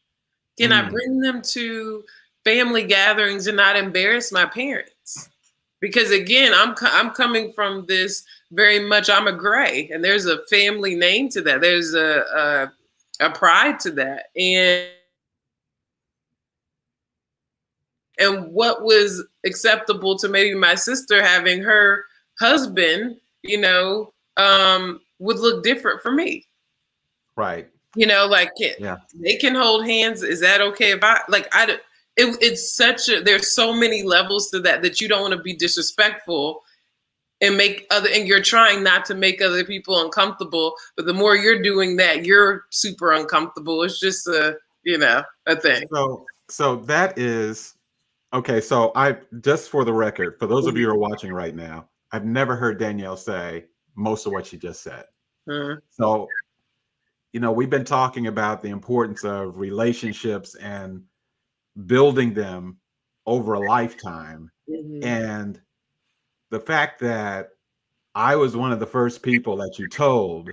Can I bring them to family gatherings and not embarrass my parents? Because again, I'm coming from this very much, I'm a Gray, and there's a family name to that. There's a pride to that. And what was acceptable to maybe my sister having her husband, you know, would look different for me. Right. You know, like they can hold hands. Is that okay if it's there's so many levels to that you don't want to be disrespectful and and you're trying not to make other people uncomfortable. But the more you're doing that, you're super uncomfortable. It's just a thing. So that is, okay. So just for the record, for those of you who are watching right now, I've never heard Danielle say most of what she just said. So, we've been talking about the importance of relationships and building them over a lifetime. And the fact that I was one of the first people that you told,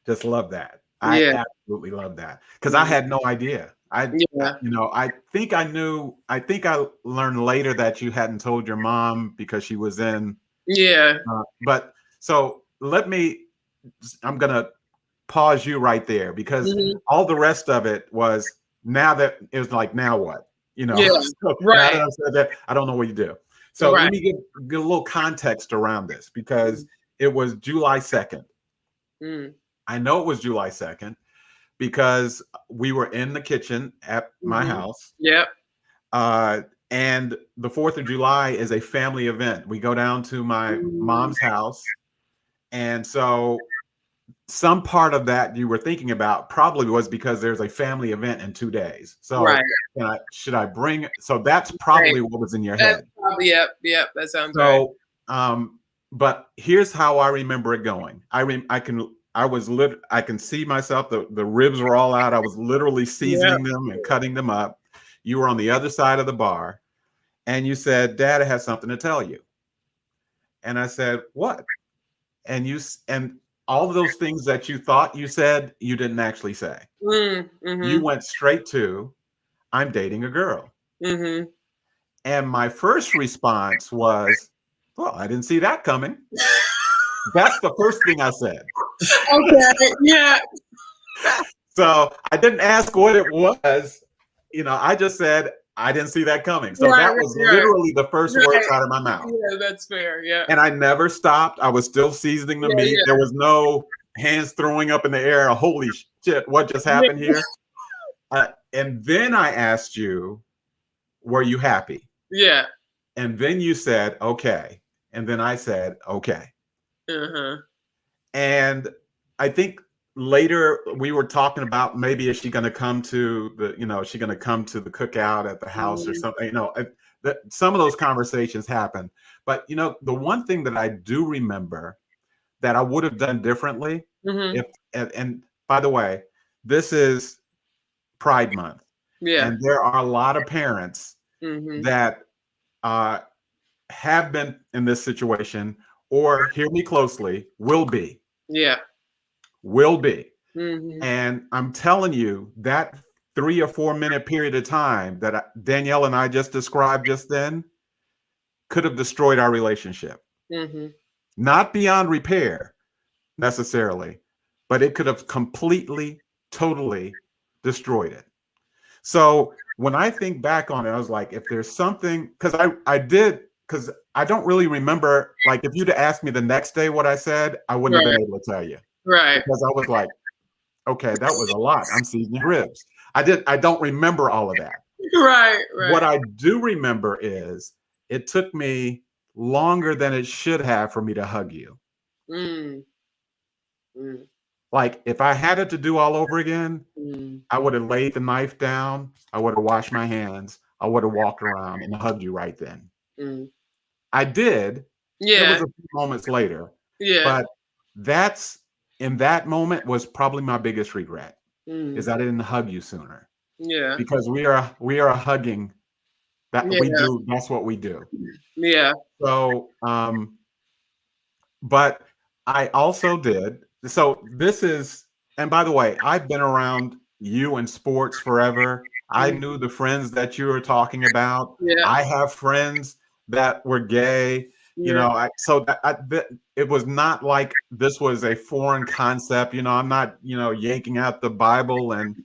just love that. I absolutely love that because I had no idea. I think I knew. I think I learned later that you hadn't told your mom because she was in. But so I'm gonna pause you right there because all the rest of it was, now that it was like, now what? So now that I've said that, I don't know what you do. So let me give a little context around this because it was July 2nd. I know it was July 2nd because we were in the kitchen at my house. And the 4th of July is a family event. We go down to my mom's house. And so some part of that you were thinking about probably was because there's a family event in 2 days. So should I bring, so that's probably what was in your head. Probably, yep, that sounds right. But here's how I remember it going. I can see myself, the ribs were all out. I was literally seasoning them and cutting them up. You were on the other side of the bar and you said, Dad, I have something to tell you. And I said, what? And all of those things that you thought you said, you didn't actually say. You went straight to, I'm dating a girl. And my first response was, well, I didn't see that coming. That's the first thing I said. So I didn't ask what it was. I just said, I didn't see that coming. So that was literally the first words out of my mouth. Yeah, that's fair. Yeah. And I never stopped. I was still seasoning the meat. There was no hands throwing up in the air. Holy shit, what just happened here? And then I asked you, were you happy? Yeah. And then you said, okay. And then I said, okay. And I think later we were talking about maybe is she going to come to the, is she going to come to the cookout at the house or something? Some of those conversations happen. But the one thing that I do remember that I would have done differently, and by the way, this is Pride Month, and there are a lot of parents that have been in this situation, or hear me closely, will be. Yeah. Will be. Mm-hmm. And I'm telling you, that 3 or 4 minute period of time that Danielle and I just described just then could have destroyed our relationship. Mm-hmm. Not beyond repair necessarily, but it could have completely, totally destroyed it. So when I think back on it, I was like, if there's something, because I don't really remember, like if you'd asked me the next day what I said, I wouldn't have Right. been able to tell you. Right. Because I was like, okay, that was a lot. I'm seasoning ribs. I don't remember all of that. Right. Right. What I do remember is it took me longer than it should have for me to hug you. Mm. Mm. Like if I had it to do all over again, Mm. I would have laid the knife down. I would have washed my hands. I would have walked around and hugged you right then. Mm. I did. It Yeah. was a few moments later. Yeah. But that's in that moment was probably my biggest regret is I didn't hug you sooner. Yeah. Because we are a hugging that we Yeah. do. That's what we do. Yeah. So, but I also did. So this is, and by the way, I've been around you in sports forever. I knew the friends that you were talking about. Yeah. I have friends that were gay. You Yeah. know, it was not like this was a foreign concept. You know, I'm not, yanking out the Bible and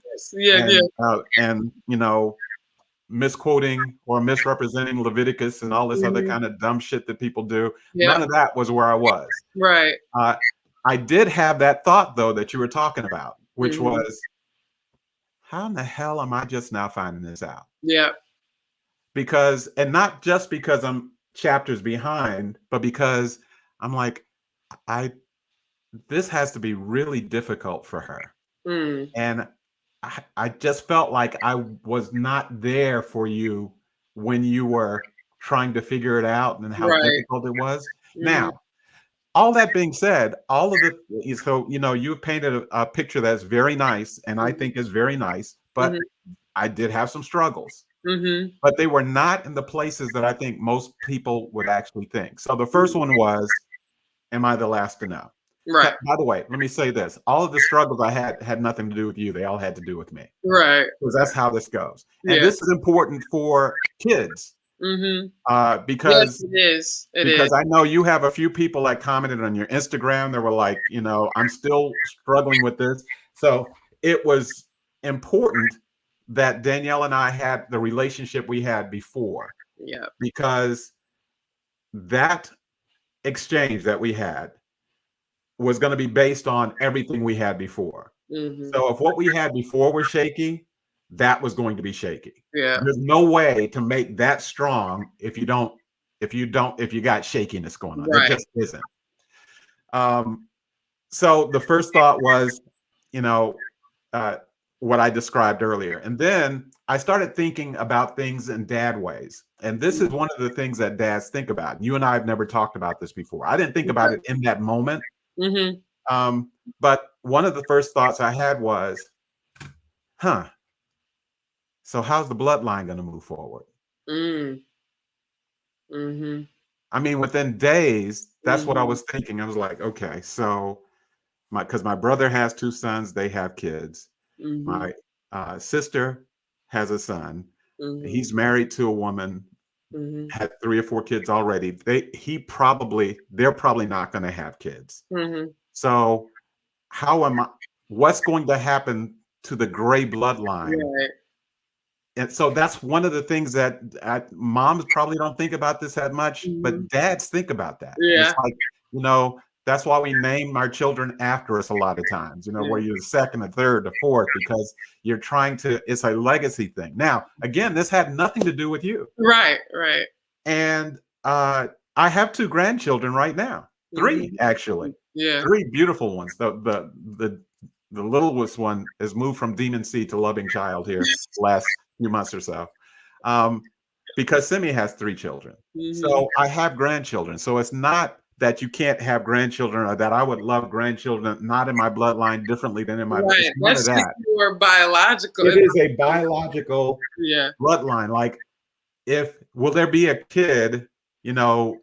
misquoting or misrepresenting Leviticus and all this other kind of dumb shit that people do. Yeah. None of that was where I was. Right. I did have that thought though that you were talking about, which Mhm. was, how in the hell am I just now finding this out? Yeah. Because, and not just because I'm chapters behind, but because I'm like, this has to be really difficult for her. Mm. And I just felt like I was not there for you when you were trying to figure it out and how Right. difficult it was. Mhm. Now, all that being said, you've painted a picture that's very nice, and I think is very nice, but I did have some struggles. Mm-hmm. But they were not in the places that I think most people would actually think. So the first one was, am I the last to know? Right. By the way, let me say this. All of the struggles I had nothing to do with you. They all had to do with me. Right. Because that's how this goes. And Yeah. this is important for kids. Mm-hmm. Because Yes, it is. because I know you have a few people that commented on your Instagram that were like, I'm still struggling with this. So it was important that Danielle and I had the relationship we had before. Yeah. Because that exchange that we had was going to be based on everything we had before. Mm-hmm. So if what we had before was shaky, that was going to be shaky. Yeah. There's no way to make that strong if you got shakiness going on. Right. It just isn't. So the first thought was, what I described earlier. And then I started thinking about things in dad ways. And this is one of the things that dads think about. You and I have never talked about this before. I didn't think about it in that moment. Mm-hmm. But one of the first thoughts I had was, so how's the bloodline going to move forward? Mm-hmm. I mean, within days, that's what I was thinking. I was like, okay, so because my brother has 2 sons, they have kids. Mm-hmm. My sister has a son. Mm-hmm. He's married to a woman, had 3 or 4 kids already. They're probably not going to have kids. Mm-hmm. So what's going to happen to the gray bloodline? Right. And so that's one of the things that moms probably don't think about this that much, but dads think about that. Yeah. It's like, that's why we name our children after us a lot of times, where you're the second, the third, the fourth, because you're it's a legacy thing. Now, again, this had nothing to do with you. Right, right. And I have 2 grandchildren right now. 3, actually. Yeah. 3 beautiful ones. The littlest one has moved from Demon Seed to Loving Child here last few months or so, because Simi has 3 children. So I have grandchildren. So it's not that you can't have grandchildren or that I would love grandchildren not in my bloodline differently than in my right. That's just more biological. It is a biological bloodline. Like, will there be a kid, you know,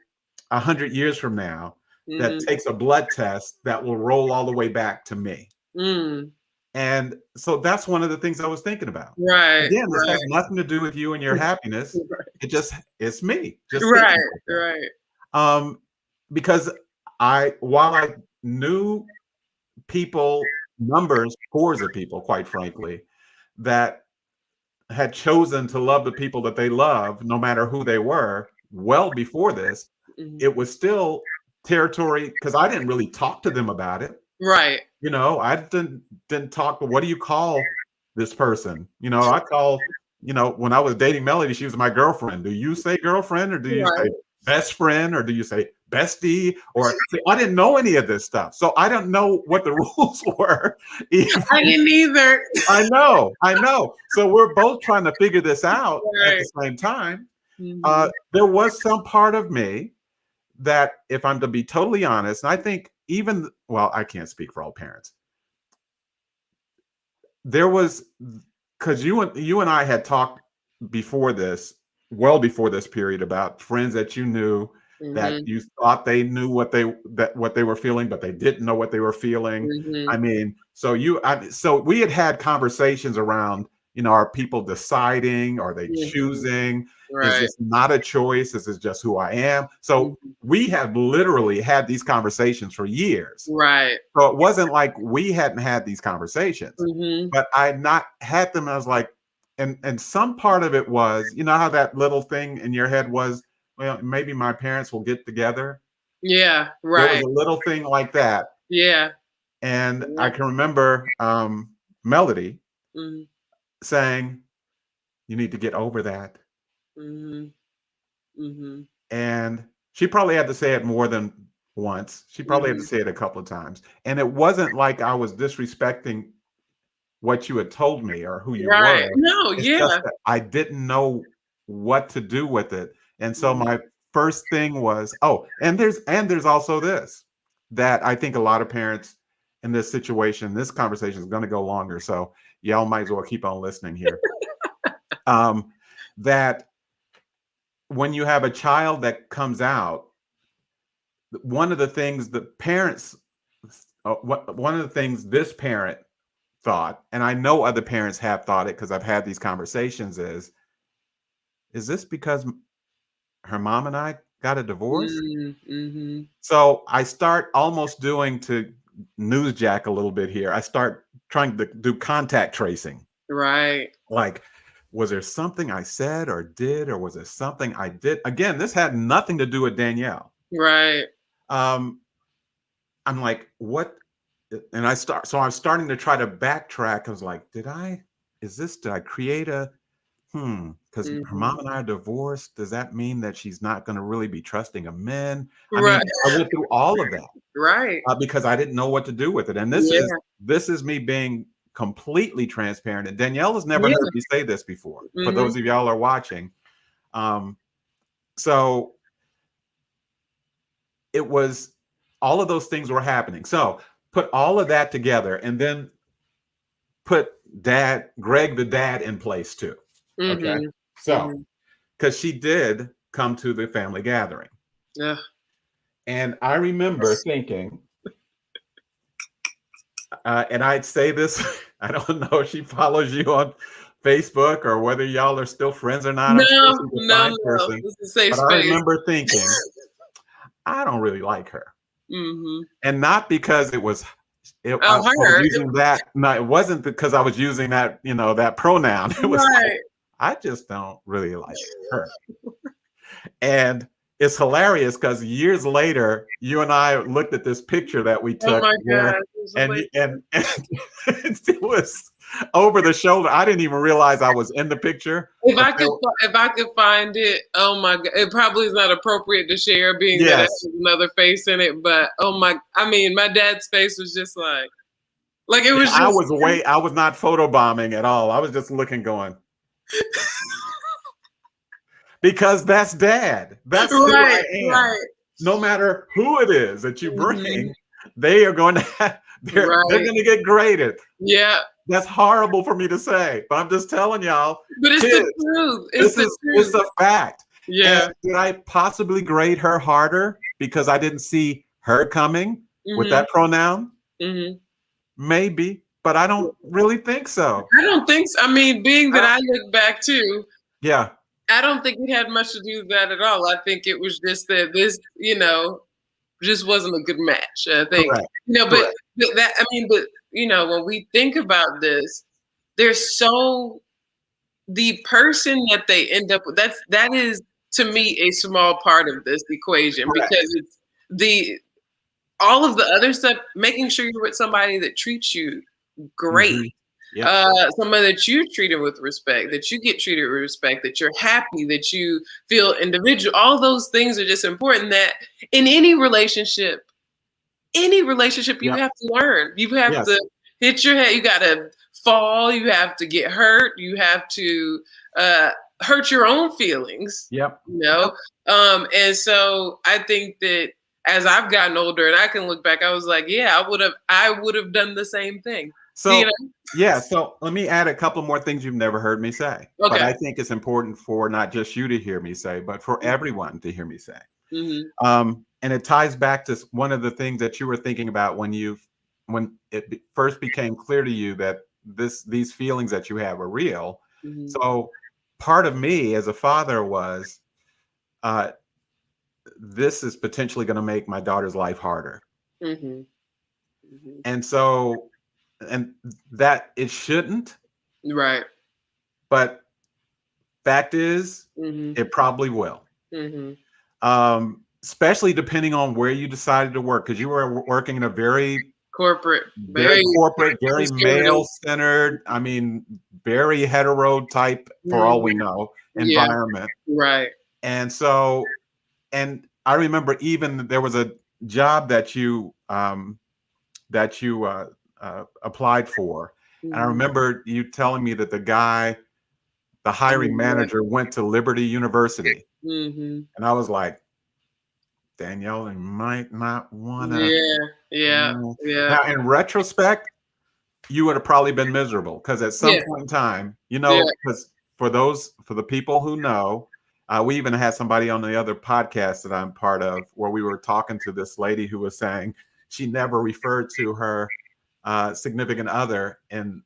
100 years from now that Mhm. takes a blood test that will roll all the way back to me. Mm. And so that's one of the things I was thinking about. Right, Again, this has right. nothing to do with you and your happiness. It's me just Right, thinking like that. right. Because while I knew people, numbers, scores of people, quite frankly, that had chosen to love the people that they love, no matter who they were, well before this, Mhm. it was still territory because I didn't really talk to them about it. Right. You know, I didn't talk. What do you call this person? You know, I call. You know, when I was dating Melody, she was my girlfriend. Do you say girlfriend or do you say Right. best friend or do you say bestie? Or see, I didn't know any of this stuff, so I don't know what the rules were. I didn't either. I know. So we're both trying to figure this out at Right. the same time. Mhm. There was some part of me that, if I'm to be totally honest, and I think even, well, I can't speak for all parents. There was, because you and I had talked before this, well before this period, about friends that you knew that Mhm. you thought they knew what they were feeling, but they didn't know what they were feeling. I Mhm. mean, so we had conversations around, are people deciding? Are they Mhm. choosing? Is Right. this not a choice? This is just who I am. So Mhm. we have literally had these conversations for years. Right. So it wasn't like we hadn't had these conversations, Mhm. but I had not had them. I was like, and some part of it was, how that little thing in your head was, well, maybe my parents will get together. Yeah, There was right. a little thing like that. Yeah. And I Yeah. can remember Melody Mhm. saying, you need to get over that. Mhm. Mhm. And she probably had to say it more than once. She probably had to Mhm. say it a couple of times. And it wasn't like I was disrespecting what you had told me or who you Right. were. No, It's just yeah. that I didn't know what to do with it. And so Mhm. my first thing was, and there's also this, that I think a lot of parents in this situation, this conversation is going to go longer. So y'all might as well keep on listening here. Um, that when you have a child that comes out, one of the things the parents, one of the things this parent thought, and I know other parents have thought it because I've had these conversations, is this because her mom and I got a divorce? Mhm. So I start almost doing, to newsjack a little bit here, I start trying to do contact tracing. Right. Like, was there something I said or did, or was there something I did? Again, this had nothing to do with Danielle. Right. Um, I'm like, what? And so I'm starting to try to backtrack. I was like, did I create because her Mhm. mom and I are divorced. Does that mean that she's not going to really be trusting of men? I Right. mean, I went through all of that Right. because I didn't know what to do with it. And Yeah. this is me being completely transparent. And Danielle has never Yeah. heard me say this before. For those Mhm. of y'all are watching, so it was, all of those things were happening. So put all of that together, and then put Greg the dad in place too. Okay. Mhm. So, Mhm. because she did come to the family gathering. Yeah. And I remember thinking, and I'd say this, I don't know if she follows you on Facebook or whether y'all are still friends or not. I'm sure No, she's a no, fine no. person. It's a safe But I space. remember thinking, I don't really like her. Mhm. And not because I was Oh, her. using that. No, it wasn't because I was using that, that pronoun. It was like, Right. I just don't really like her. And it's hilarious because years later, you and I looked at this picture that we Oh took my where, God. It was and hilarious. it was over the shoulder. I didn't even realize I was in the picture. But If I could find it, oh my God, it probably is not appropriate to share, being that it yes, has another face in it. But oh my, I mean, my dad's face was just like it was I just was not photobombing at all. I was just looking, going, because that's dad. That's who I right, am. right, No matter who it is that you hmm bring, they are going to they're right, going to get graded. yeah. That's horrible for me to say, but I'm just telling y'all, But it's the kids, truth. It's the it's truth. a fact. Yeah. And did I possibly grade her harder because I didn't see her coming with Mhm. that pronoun? Mhm. Maybe, but I don't really think so. I don't think so. I mean, being that I look back too, Yeah, I don't think it had much to do with that at all. I think it was just that this, just wasn't a good match. I think, correct, but, correct. when we think about this, there's so the person that they end up with. That is to me a small part of this equation Correct. because it's the all of the other stuff. Making sure you're with somebody that treats you great. Mhm. Yep, Somebody that you treated with respect, that you get treated with respect, that you're happy, that you feel individual. All those things are just important that in any relationship you yep, have to learn. You have yes, to hit your head, you gotta fall, you have to get hurt, you have to uh hurt your own feelings, yep, you yep. know? And so I think that as I've gotten older and I can look back, I was like, yeah, I would have done the same thing. You So, yeah, so let me add a couple more things you've never heard me say, but Okay. I think it's important for not just you to hear me say, but for everyone to hear me say. Mhm. And it ties back to one of the things that you were thinking about when it first became clear to you that these feelings that you have are real. Mhm. So part of me as a father was, uh, this is potentially going to make my daughter's life harder. Mhm. Mhm. And so, and that it shouldn't, Right. but fact is, Mhm. it probably will. Mhm. Especially depending on where you decided to work, because you were working in a Corporate, very very corporate, very conservative. male centered, I mean, very hetero type, for all Mhm. we know, Yeah. environment. Right. And so, and I remember even there was a job that you applied for. And I Mhm. remember you telling me that the hiring Mhm. manager went to Liberty University. Mhm. And I was like, Danielle, you might not want to. Yeah. Yeah. Yeah. Now, in retrospect, you would have probably been miserable because at some Yeah. point in time, Yeah. because for the people who know, we even had somebody on the other podcast that I'm part of where we were talking to this lady who was saying she never referred to her significant other in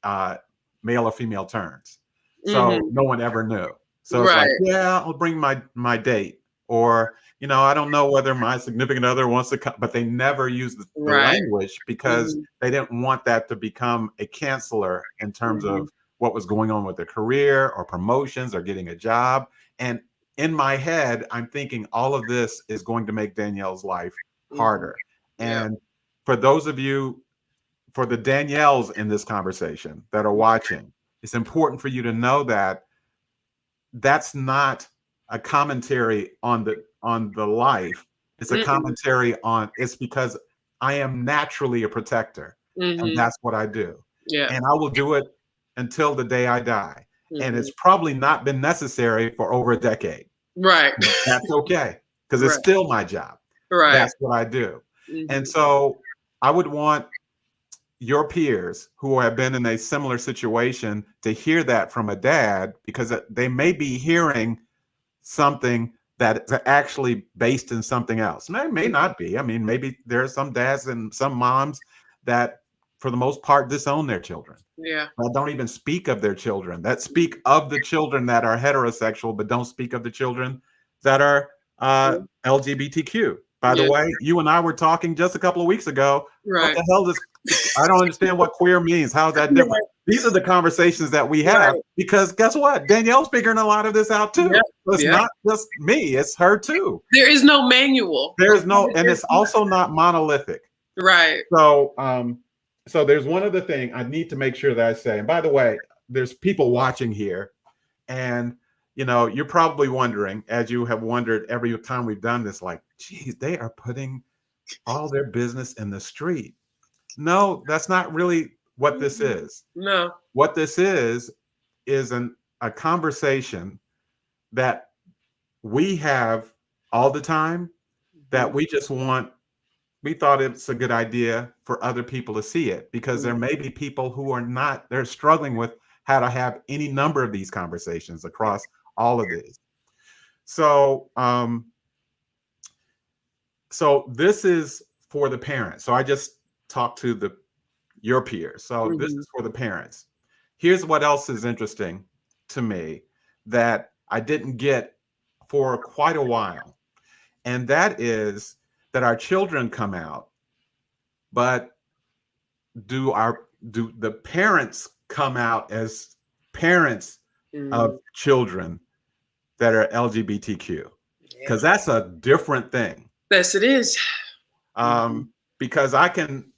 uh, male or female terms. So Mhm. no one ever knew. So it's like, Right. yeah, I'll bring my date, or I don't know whether my significant other wants to come, but they never use the Right. language because Mhm. they didn't want that to become a canceller in terms Mhm. of what was going on with their career or promotions or getting a job. And in my head, I'm thinking all of this is going to make Danielle's life Mhm. harder. Yeah. And for those of you, for the Danielles in this conversation that are watching, it's important for you to know that that's not a commentary on the life. It's a Mm-mm. commentary on it's because I am naturally a protector, and Mhm. that's what I do. Yeah. And I will do it until the day I die. And Mhm. it's probably not been necessary for over a decade. Right. That's okay because it's Right. still my job. Right. That's what I do. And Mhm. so I would want your peers who have been in a similar situation to hear that from a dad because they may be hearing something that is actually based in something else. And it may not be. I mean, maybe there are some dads and some moms that, for the most part, disown their children. Yeah. Don't even speak of their children. That speak of the children that are heterosexual, but don't speak of the children that are Mhm. LGBTQ. By the Yeah. way, you and I were talking just a couple of weeks ago. What Right. the hell does I don't understand what queer means? How is that different? Right. These are the conversations that we have Right. because guess what? Danielle's figuring a lot of this out too. Yep. So it's Yep. not just me, it's her too. There is no manual. There's no, and There's it's also not monolithic. Right. So, so there's one other thing I need to make sure that I say. And by the way, there's people watching here, and you're probably wondering, as you have wondered every time we've done this, like, geez, they are putting all their business in the street. No, that's not really what this is. No. What this is a conversation that we have all the time that Mhm. we thought it's a good idea for other people to see it because there Mhm. may be people who are not, they're struggling with how to have any number of these conversations across all of these. So so this is for the parents. So I just talked to your peers. So this Mhm. is for the parents. Here's what else is interesting to me that I didn't get for quite a while. And that is that our children come out, but do the parents come out as parents of Mm. children that are LGBTQ? Yeah. Because that's a different thing. Yes, it is. Mhm. Um, because I can,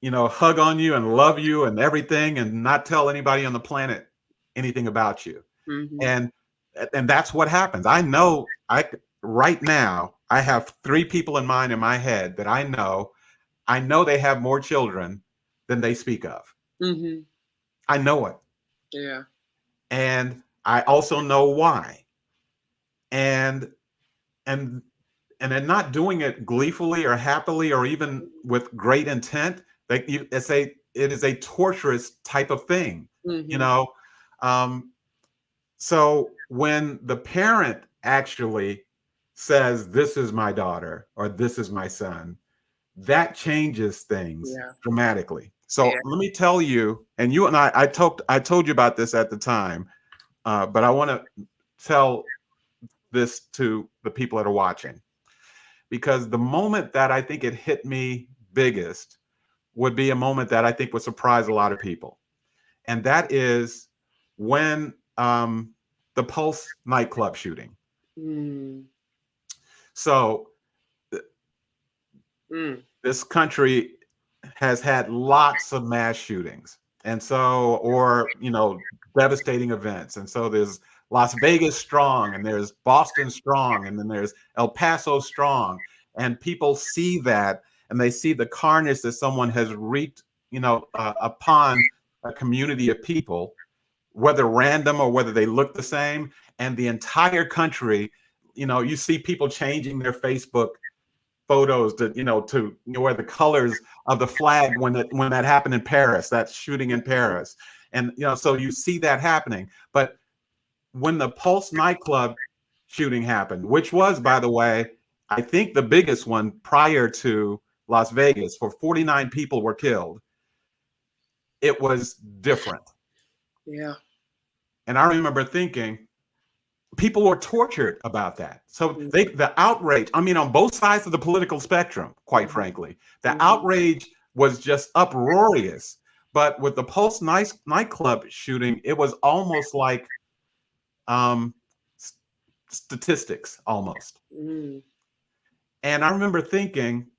hug on you and love you and everything and not tell anybody on the planet anything about you. Mhm. And that's what happens. I know right now I have three people in mind in my head that I know they have more children than they speak of. Mhm. I know it. Yeah. And I also know why. And and and they're not doing it gleefully or happily or even with great intent. It is a torturous type of thing, you Mhm. know. Um, so when the parent actually says, "This is my daughter" or "This is my son," that changes things Yeah. dramatically. So Yeah. let me tell you, and you and I told you about this at the time, but I want to tell this to the people that are watching, because the moment that I think it hit me biggest would be a moment that I think would surprise a lot of people. And that is when the Pulse nightclub shooting. Mm. So Mm. this country has had lots of mass shootings. And so, or, devastating events. And so there's Las Vegas strong, and there's Boston strong, and then there's El Paso strong. And people see that, and they see the carnage that someone has wreaked, upon a community of people, whether random or whether they look the same. And the entire country, you see people changing their Facebook photos to wear the colors of the flag when that happened in Paris, that shooting in Paris. And so you see that happening. But when the Pulse nightclub shooting happened, which was, by the way, I think the biggest one prior to Las Vegas, for 49 people were killed, it was different. Yeah. And I remember thinking, people were tortured about that. So Mhm. the outrage, I mean, on both sides of the political spectrum, quite Mhm. frankly, the Mhm. outrage was just uproarious. But with the Pulse nightclub shooting, it was almost like um, statistics, almost. Mm. And I remember thinking,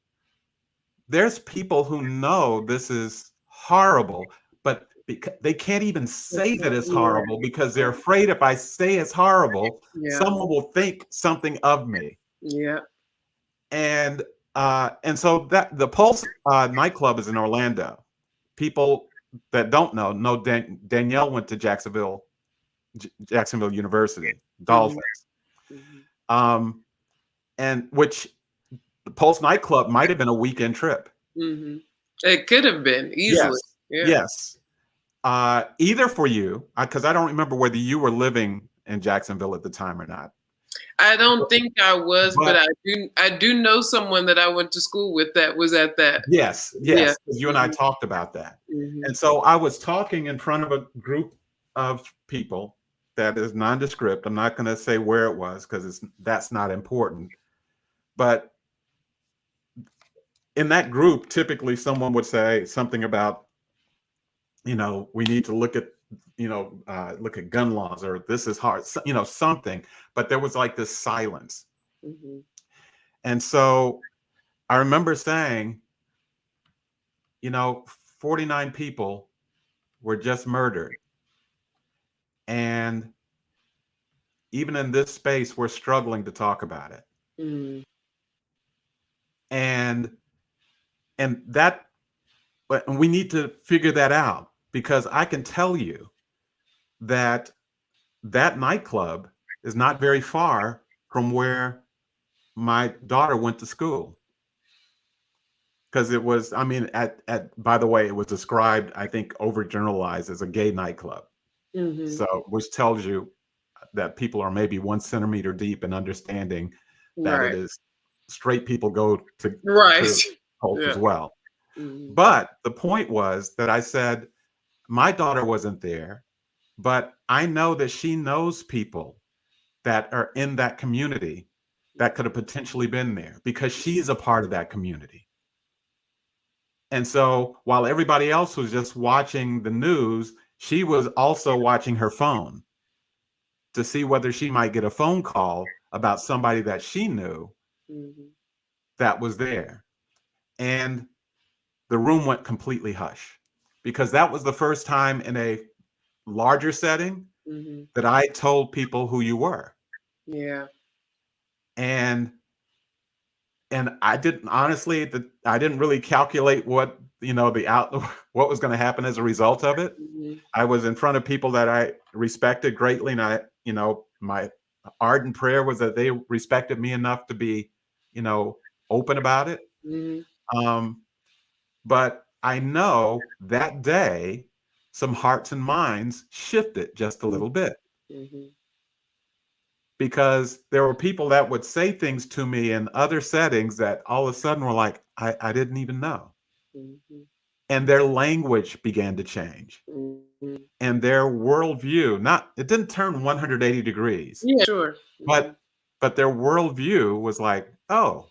there's people who know this is horrible, but they can't even say that it's Yeah. horrible because they're afraid, if I say it's horrible, Yeah. someone will think something of me. Yeah. And so that the Pulse nightclub is in Orlando. People that don't know Danielle went to Jacksonville University, Mhm. Dolphins, Mhm. um, and which the Pulse nightclub might have been a weekend trip. Mhm. It could have been easily. Yes, Yeah. yes. Either for you, because I don't remember whether you were living in Jacksonville at the time or not. I don't think I was, but But I do know someone that I went to school with that was at that. yes, Yeah. yes, because you and I Mhm. talked about that. Mhm. And so I was talking in front of a group of people that is nondescript. I'm not going to say where it was because that's not important. But in that group, typically someone would say something about, we need to look at gun laws, or this is hard, something. But there was like this silence. Mhm. And so I remember saying, you know, 49 people were just murdered. And even in this space, we're struggling to talk about it. Mhm. And that, but we need to figure that out, because I can tell you that that nightclub is not very far from where my daughter went to school. Because it was, I mean, by the way, it was described, I think, overgeneralized as a gay nightclub. Mhm. So, which tells you that people are maybe 1 centimeter deep in understanding that it Right. is straight people go to Right. cults Yeah. as well. Mhm. But the point was that I said, my daughter wasn't there, but I know that she knows people that are in that community that could have potentially been there because she's a part of that community. And so while everybody else was just watching the news, she was also watching her phone to see whether she might get a phone call about somebody that she knew Mhm. that was there. And the room went completely hush because that was the first time in a larger setting Mhm. that I told people who you were. Yeah. And I didn't honestly, I didn't really calculate what, the out what was going to happen as a result of it. Mhm. I was in front of people that I respected greatly, and my ardent prayer was that they respected me enough to be, open about it. Mhm. Um, but I know that day some hearts and minds shifted just a little bit Mhm. because there were people that would say things to me in other settings that all of a sudden were like, I didn't even know. Mhm. And their language began to change. Mhm. And their worldview, it didn't turn 180 degrees, Yeah, sure. Mhm. but their worldview was like, oh,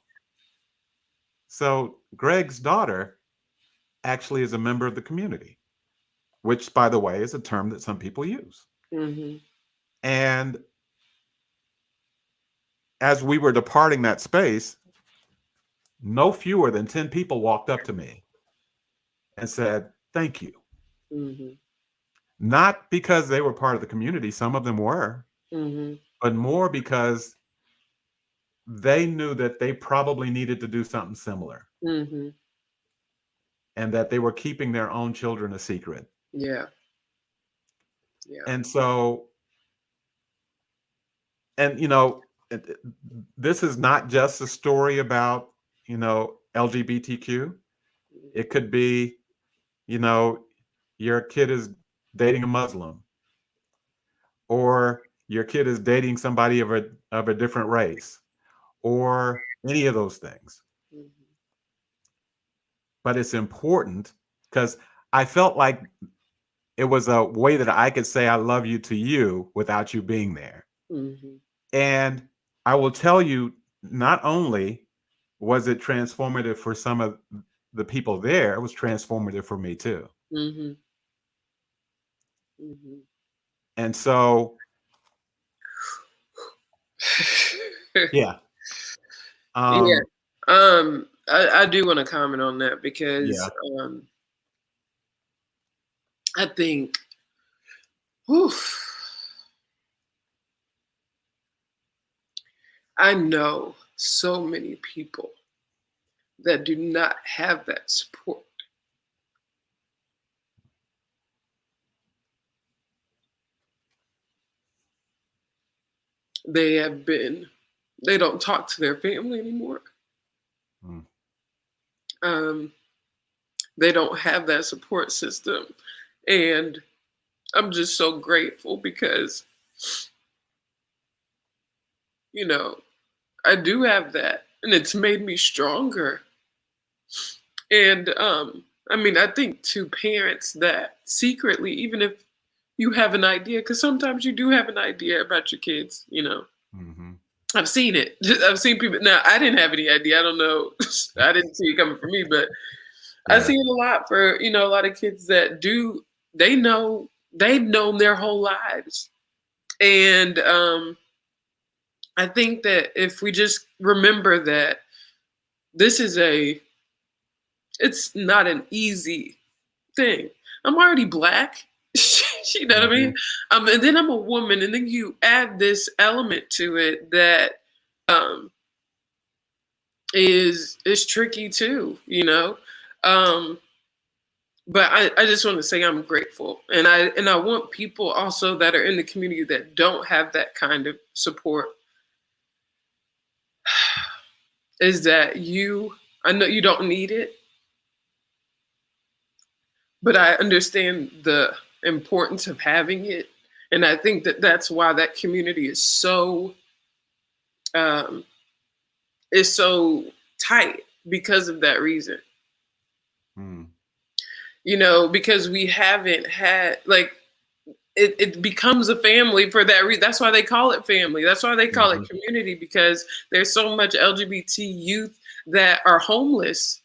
so Greg's daughter actually is a member of the community, which, by the way, is a term that some people use. Mhm. And as we were departing that space, no fewer than 10 people walked up to me and said, thank you. Mhm. Not because they were part of the community, some of them were, Mhm. but more because they knew that they probably needed to do something similar Mhm. and that they were keeping their own children a secret. Yeah. Yeah. And so, and this is not just a story about, LGBTQ. It could be, you know, your kid is dating a Muslim, or your kid is dating somebody of a different race, or any of those things. Mhm. But it's important because I felt like it was a way that I could say I love you to you without you being there. Mhm. And I will tell you, not only was it transformative for some of the people there, it was transformative for me too. Mhm. Mhm. And so, yeah. Yeah. Um, I do want to comment on that because yeah. I think, whew, I know so many people that do not have that support. They have been, they don't talk to their family anymore. Mm, Um, they don't have that support system. And I'm just so grateful because, you know, I do have that and it's made me stronger. And I mean, I think to parents that secretly, even if you have an idea, because sometimes you do have an idea about your kids, mhm. I've seen it. I've seen people. Now, I didn't have any idea. I don't know. I didn't see it coming from me, but I Yeah. see it a lot for, a lot of kids that do, they know, they've known their whole lives. And I think that if we just remember that this is it's not an easy thing. I'm already black. You know what I Mhm. mean? And then I'm a woman, and then you add this element to it that um, is tricky too. Um, but I just want to say I'm grateful, and I want people also that are in the community that don't have that kind of support is that I know you don't need it, but I understand the importance of having it. And I think that that's why that community um, is so tight because of that reason. Mm. You know, because we haven't had like it becomes a family for that reason. That's why they call it family. That's why they call it community, because there's so much LGBT youth that are homeless.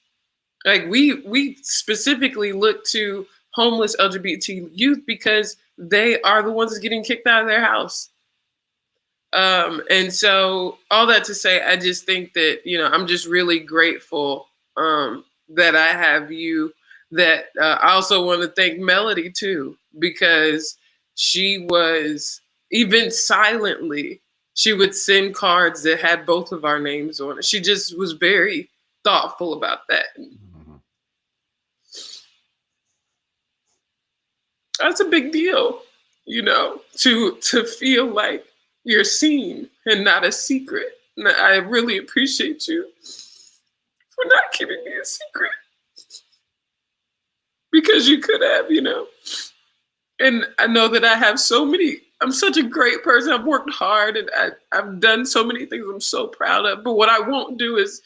Like we specifically look to homeless LGBT youth because they are the ones getting kicked out of their house. And so all that to say, I just think that, you know, I'm just really grateful that I have you. That I also want to thank Melody too, because she was, even silently, she would send cards that had both of our names on it. She just was very thoughtful about that. That's a big deal, you know, to feel like you're seen and not a secret. And I really appreciate you for not keeping me a secret, because you could have, you know. And I know that I have I'm such a great person. I've worked hard and I've done so many things I'm so proud of. But what I won't do is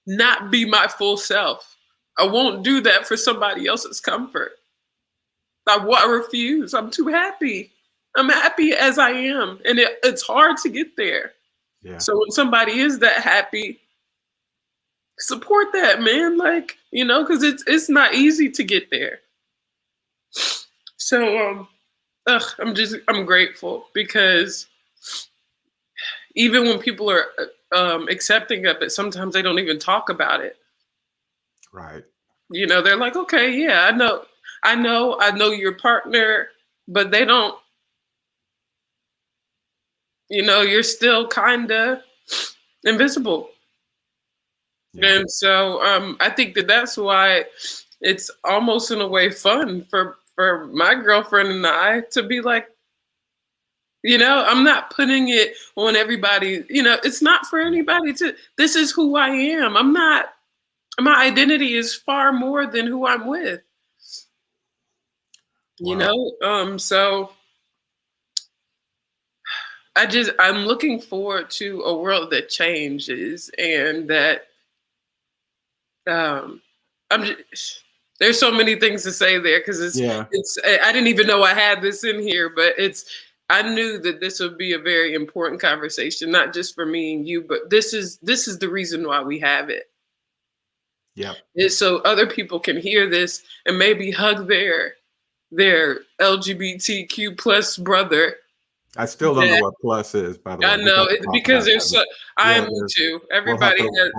not be my full self. I won't do that for somebody else's comfort. I refuse. I'm too happy. I'm happy as I am. And it's hard to get there. Yeah. So when somebody is that happy, support that, man. Like, you know, because it's not easy to get there. So I'm grateful, because even when people are accepting of it, sometimes they don't even talk about it. Right. You know, they're like, okay, yeah, I know your partner, but they don't, you know, you're still kind of invisible. Yeah. And so I think that that's why it's almost in a way fun for my girlfriend and I to be like, you know, I'm not putting it on everybody. You know, it's not for anybody this is who I am. My identity is far more than who I'm with. You know, so I'm looking forward to a world that changes, and that there's so many things to say there, because I didn't even know I had this in here, but I knew that this would be a very important conversation, not just for me and you, but this is the reason why we have it. Yeah. So other people can hear this and maybe hug their LGBTQ plus brother. I still don't know what plus is, by the way. I know, because there's I am too. Everybody has.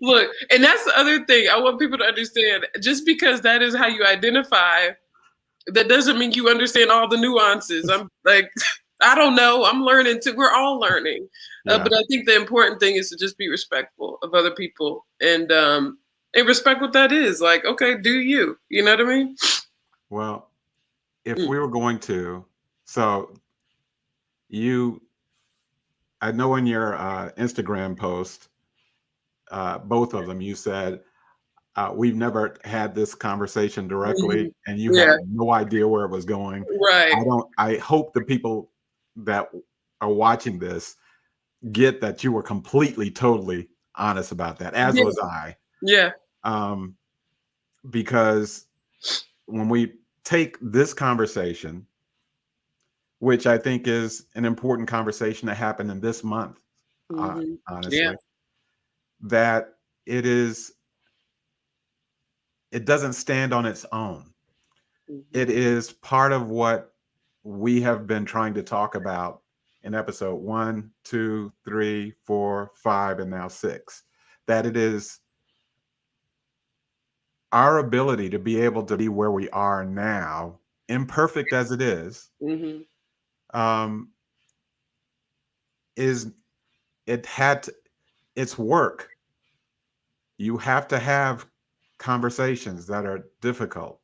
Look, and that's the other thing I want people to understand. Just because that is how you identify, that doesn't mean you understand all the nuances. I'm like, I don't know. I'm learning too. We're all learning. But I think the important thing is to just be respectful of other people, and respect what that is. Like, okay, do you? You know what I mean? Well, if we were going to, so I know in your Instagram post, both of them, you said, we've never had this conversation directly, and you had no idea where it was going. Right. I hope the people that are watching this get that you were completely, totally honest about that, as was I. Yeah. Because when we take this conversation, which I think is an important conversation that happened in this month, honestly, that it doesn't stand on its own. It is part of what we have been trying to talk about in episode 1, 2, 3, 4, 5, and now 6. That it is our ability to be able to be where we are now, imperfect as it is, it's work. You have to have conversations that are difficult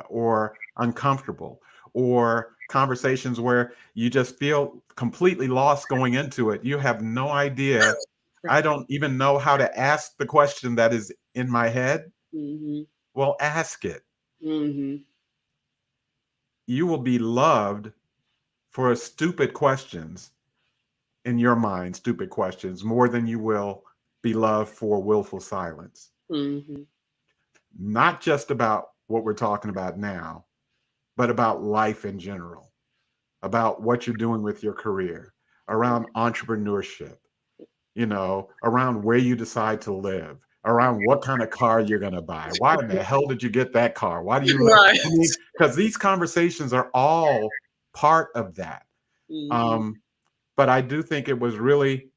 or uncomfortable, or conversations where you just feel completely lost going into it. You have no idea. I don't even know how to ask the question that is in my head. Well, ask it. you will be loved for stupid questions in your mind, stupid questions, more than you will be loved for willful silence. Mm-hmm. Not just about what we're talking about now, but about life in general, about what you're doing with your career, around entrepreneurship, around where you decide to live, around what kind of car you're going to buy. Why in the hell did you get that car? Why do you love? Right. I mean, because these conversations are all part of that. Mm-hmm. But I do think it was really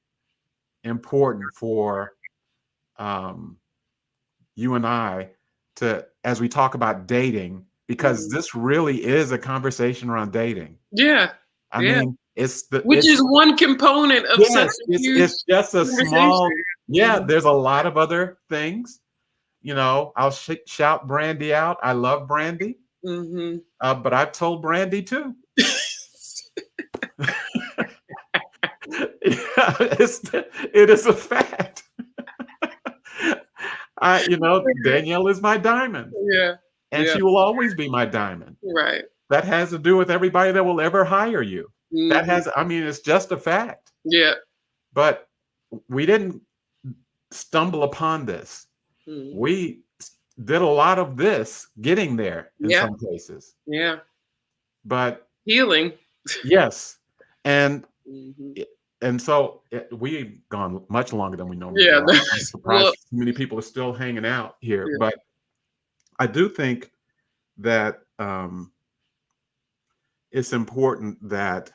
important for you and I to, as we talk about dating, because Mhm. this really is a conversation around dating. Yeah. I Yeah. mean, Which is one component of such yes, a huge it's just a small, conversation. yeah, Mhm. there's a lot of other things. I'll shout Brandy out. I love Brandy, Mhm. but I've told Brandy too. Yeah, it is a fact. Danielle is my diamond, Yeah. and Yeah. she will always be my diamond. Right. That has to do with everybody that will ever hire you. Mhm. I mean, it's just a fact. Yeah. But we didn't stumble upon this. Mhm. We did a lot of this getting there in Yeah. some cases. Yeah. But Healing. yes, and Mhm. so we've gone much longer than we normally Yeah. do. I'm surprised Well, so many people are still hanging out here. yeah. But I do think that it's important that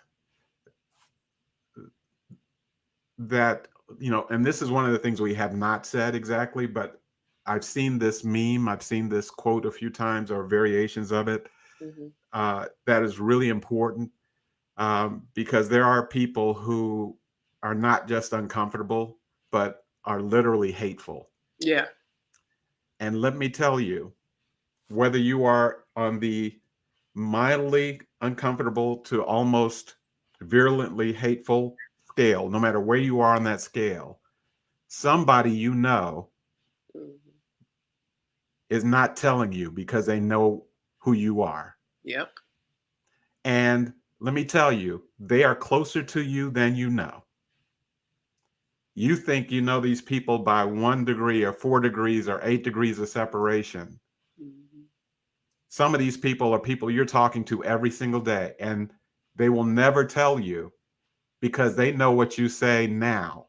and this is one of the things we have not said exactly, but I've seen this meme, I've seen this quote a few times or variations of it, Mhm. that is really important, because there are people who are not just uncomfortable, but are literally hateful. Yeah. And let me tell you, whether you are on the mildly uncomfortable to almost virulently hateful scale, no matter where you are on that scale, somebody Mhm. is not telling you because they know who you are. Yep. And let me tell you, they are closer to you than you know. You think you know these people by 1 degree or 4 degrees or 8 degrees of separation. Mhm. Some of these people are people you're talking to every single day, and they will never tell you because they know what you say now.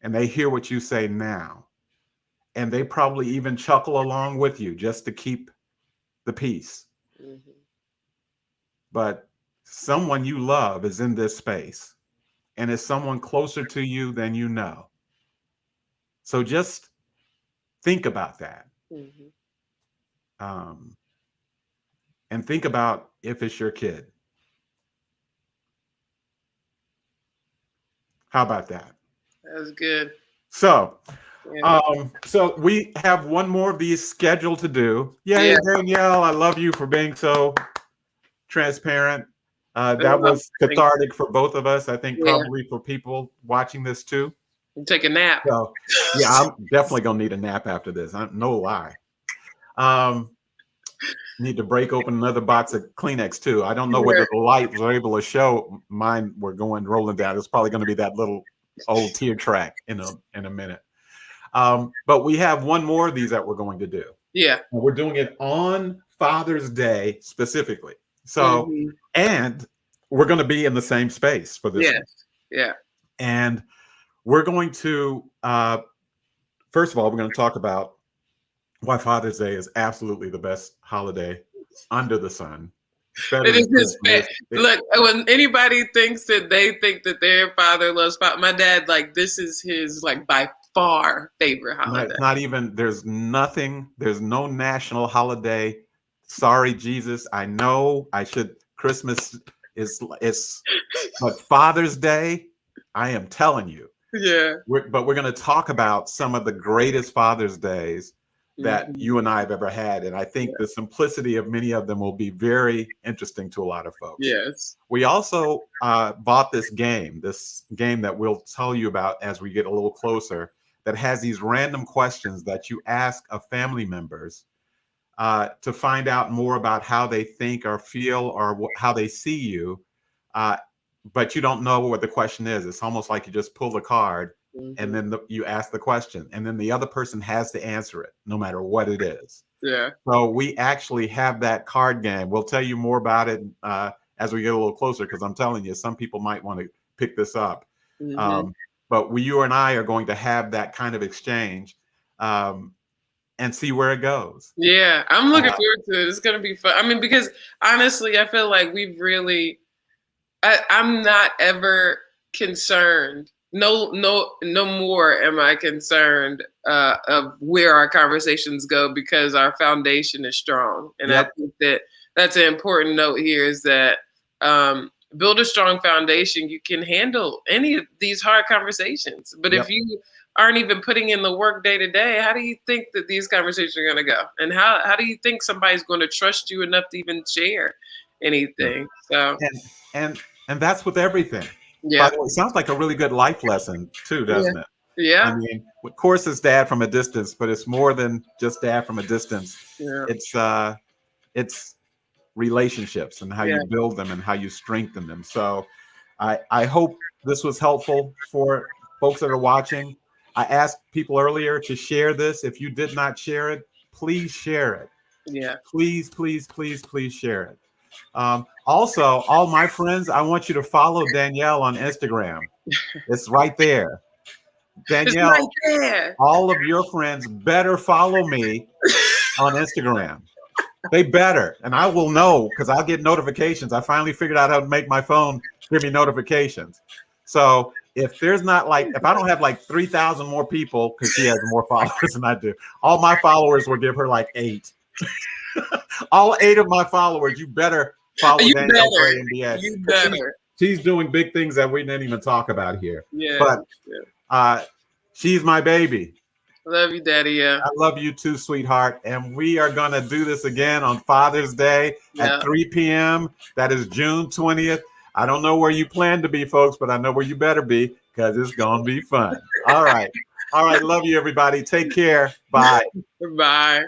And they hear what you say now. And they probably even chuckle along with you just to keep the peace. Mhm. But someone you love is in this space, and is someone closer to you than you know. So just think about that. Mhm. Um, and think about if it's your kid. How about that? That was good. So, Yeah. so we have one more of these scheduled to do. Yay, Yeah. Danielle! I love you for being so transparent. That Um, was cathartic for both of us. I think Yeah. probably for people watching this too. Take a nap. So, yeah, I'm definitely gonna need a nap after this. No lie. Need to break open another box of Kleenex too. I don't know whether the lights were able to show. Mine were rolling down. It's probably going to be that little old tear track in a minute. But we have one more of these that we're going to do. Yeah. We're doing it on Father's Day specifically. So, Mhm. and we're going to be in the same space for this one. Yes. Yeah. And we're going to, first of all, we're going to talk about why Father's Day is absolutely the best holiday under the sun. Better It is than his Christmas. Look, when anybody thinks that they think that their father loves my dad, like this is his like by far favorite holiday. Not even, there's no national holiday. Sorry, Jesus. I know Christmas is, but Father's Day, I am telling you. Yeah. But we're going to talk about some of the greatest Father's Days that Mhm. you and I have ever had. And I think the simplicity of many of them will be very interesting to a lot of folks. Yes. We also bought this game that we'll tell you about as we get a little closer, that has these random questions that you ask of family members to find out more about how they think or feel or how they see you. But you don't know what the question is. It's almost like you just pull the card and then you ask the question, and then the other person has to answer it, no matter what it is. Yeah. So we actually have that card game. We'll tell you more about it as we get a little closer, because I'm telling you, some people might want to pick this up. But you and I are going to have that kind of exchange and see where it goes. Yeah, I'm looking forward to it. It's going to be fun. I mean, because honestly, I feel like we've really, I'm not ever concerned. No more am I concerned of where our conversations go, because our foundation is strong. And I think that that's an important note here, is that build a strong foundation. You can handle any of these hard conversations. But if you aren't even putting in the work day to day, how do you think that these conversations are going to go? And how do you think somebody's going to trust you enough to even share anything? So and that's with everything. Yeah. By the way, it sounds like a really good life lesson too, doesn't it? Yeah. I mean, of course, it's Dad from a distance, but it's more than just Dad from a distance. Yeah. It's relationships and how you build them and how you strengthen them. So I hope this was helpful for folks that are watching. I asked people earlier to share this. If you did not share it, please share it. Yeah. Please, please, please, please share it. Also, all my friends, I want you to follow Danielle on Instagram. It's right there. Danielle, it's right there. All of your friends better follow me on Instagram. They better, and I will know, because I'll get notifications. I finally figured out how to make my phone give me notifications. So if there's not if I don't have 3,000 more people, because she has more followers than I do, all my followers will give her 8. All 8 of my followers, you better follow Danielle Gray MBA. You better. She's doing big things that we didn't even talk about here. Yeah. But she's my baby. Love you, Daddy. Yeah. I love you too, sweetheart. And we are going to do this again on Father's Day at 3 p.m. That is June 20th. I don't know where you plan to be, folks, but I know where you better be, because it's going to be fun. All right. All right. Love you, everybody. Take care. Bye. Bye.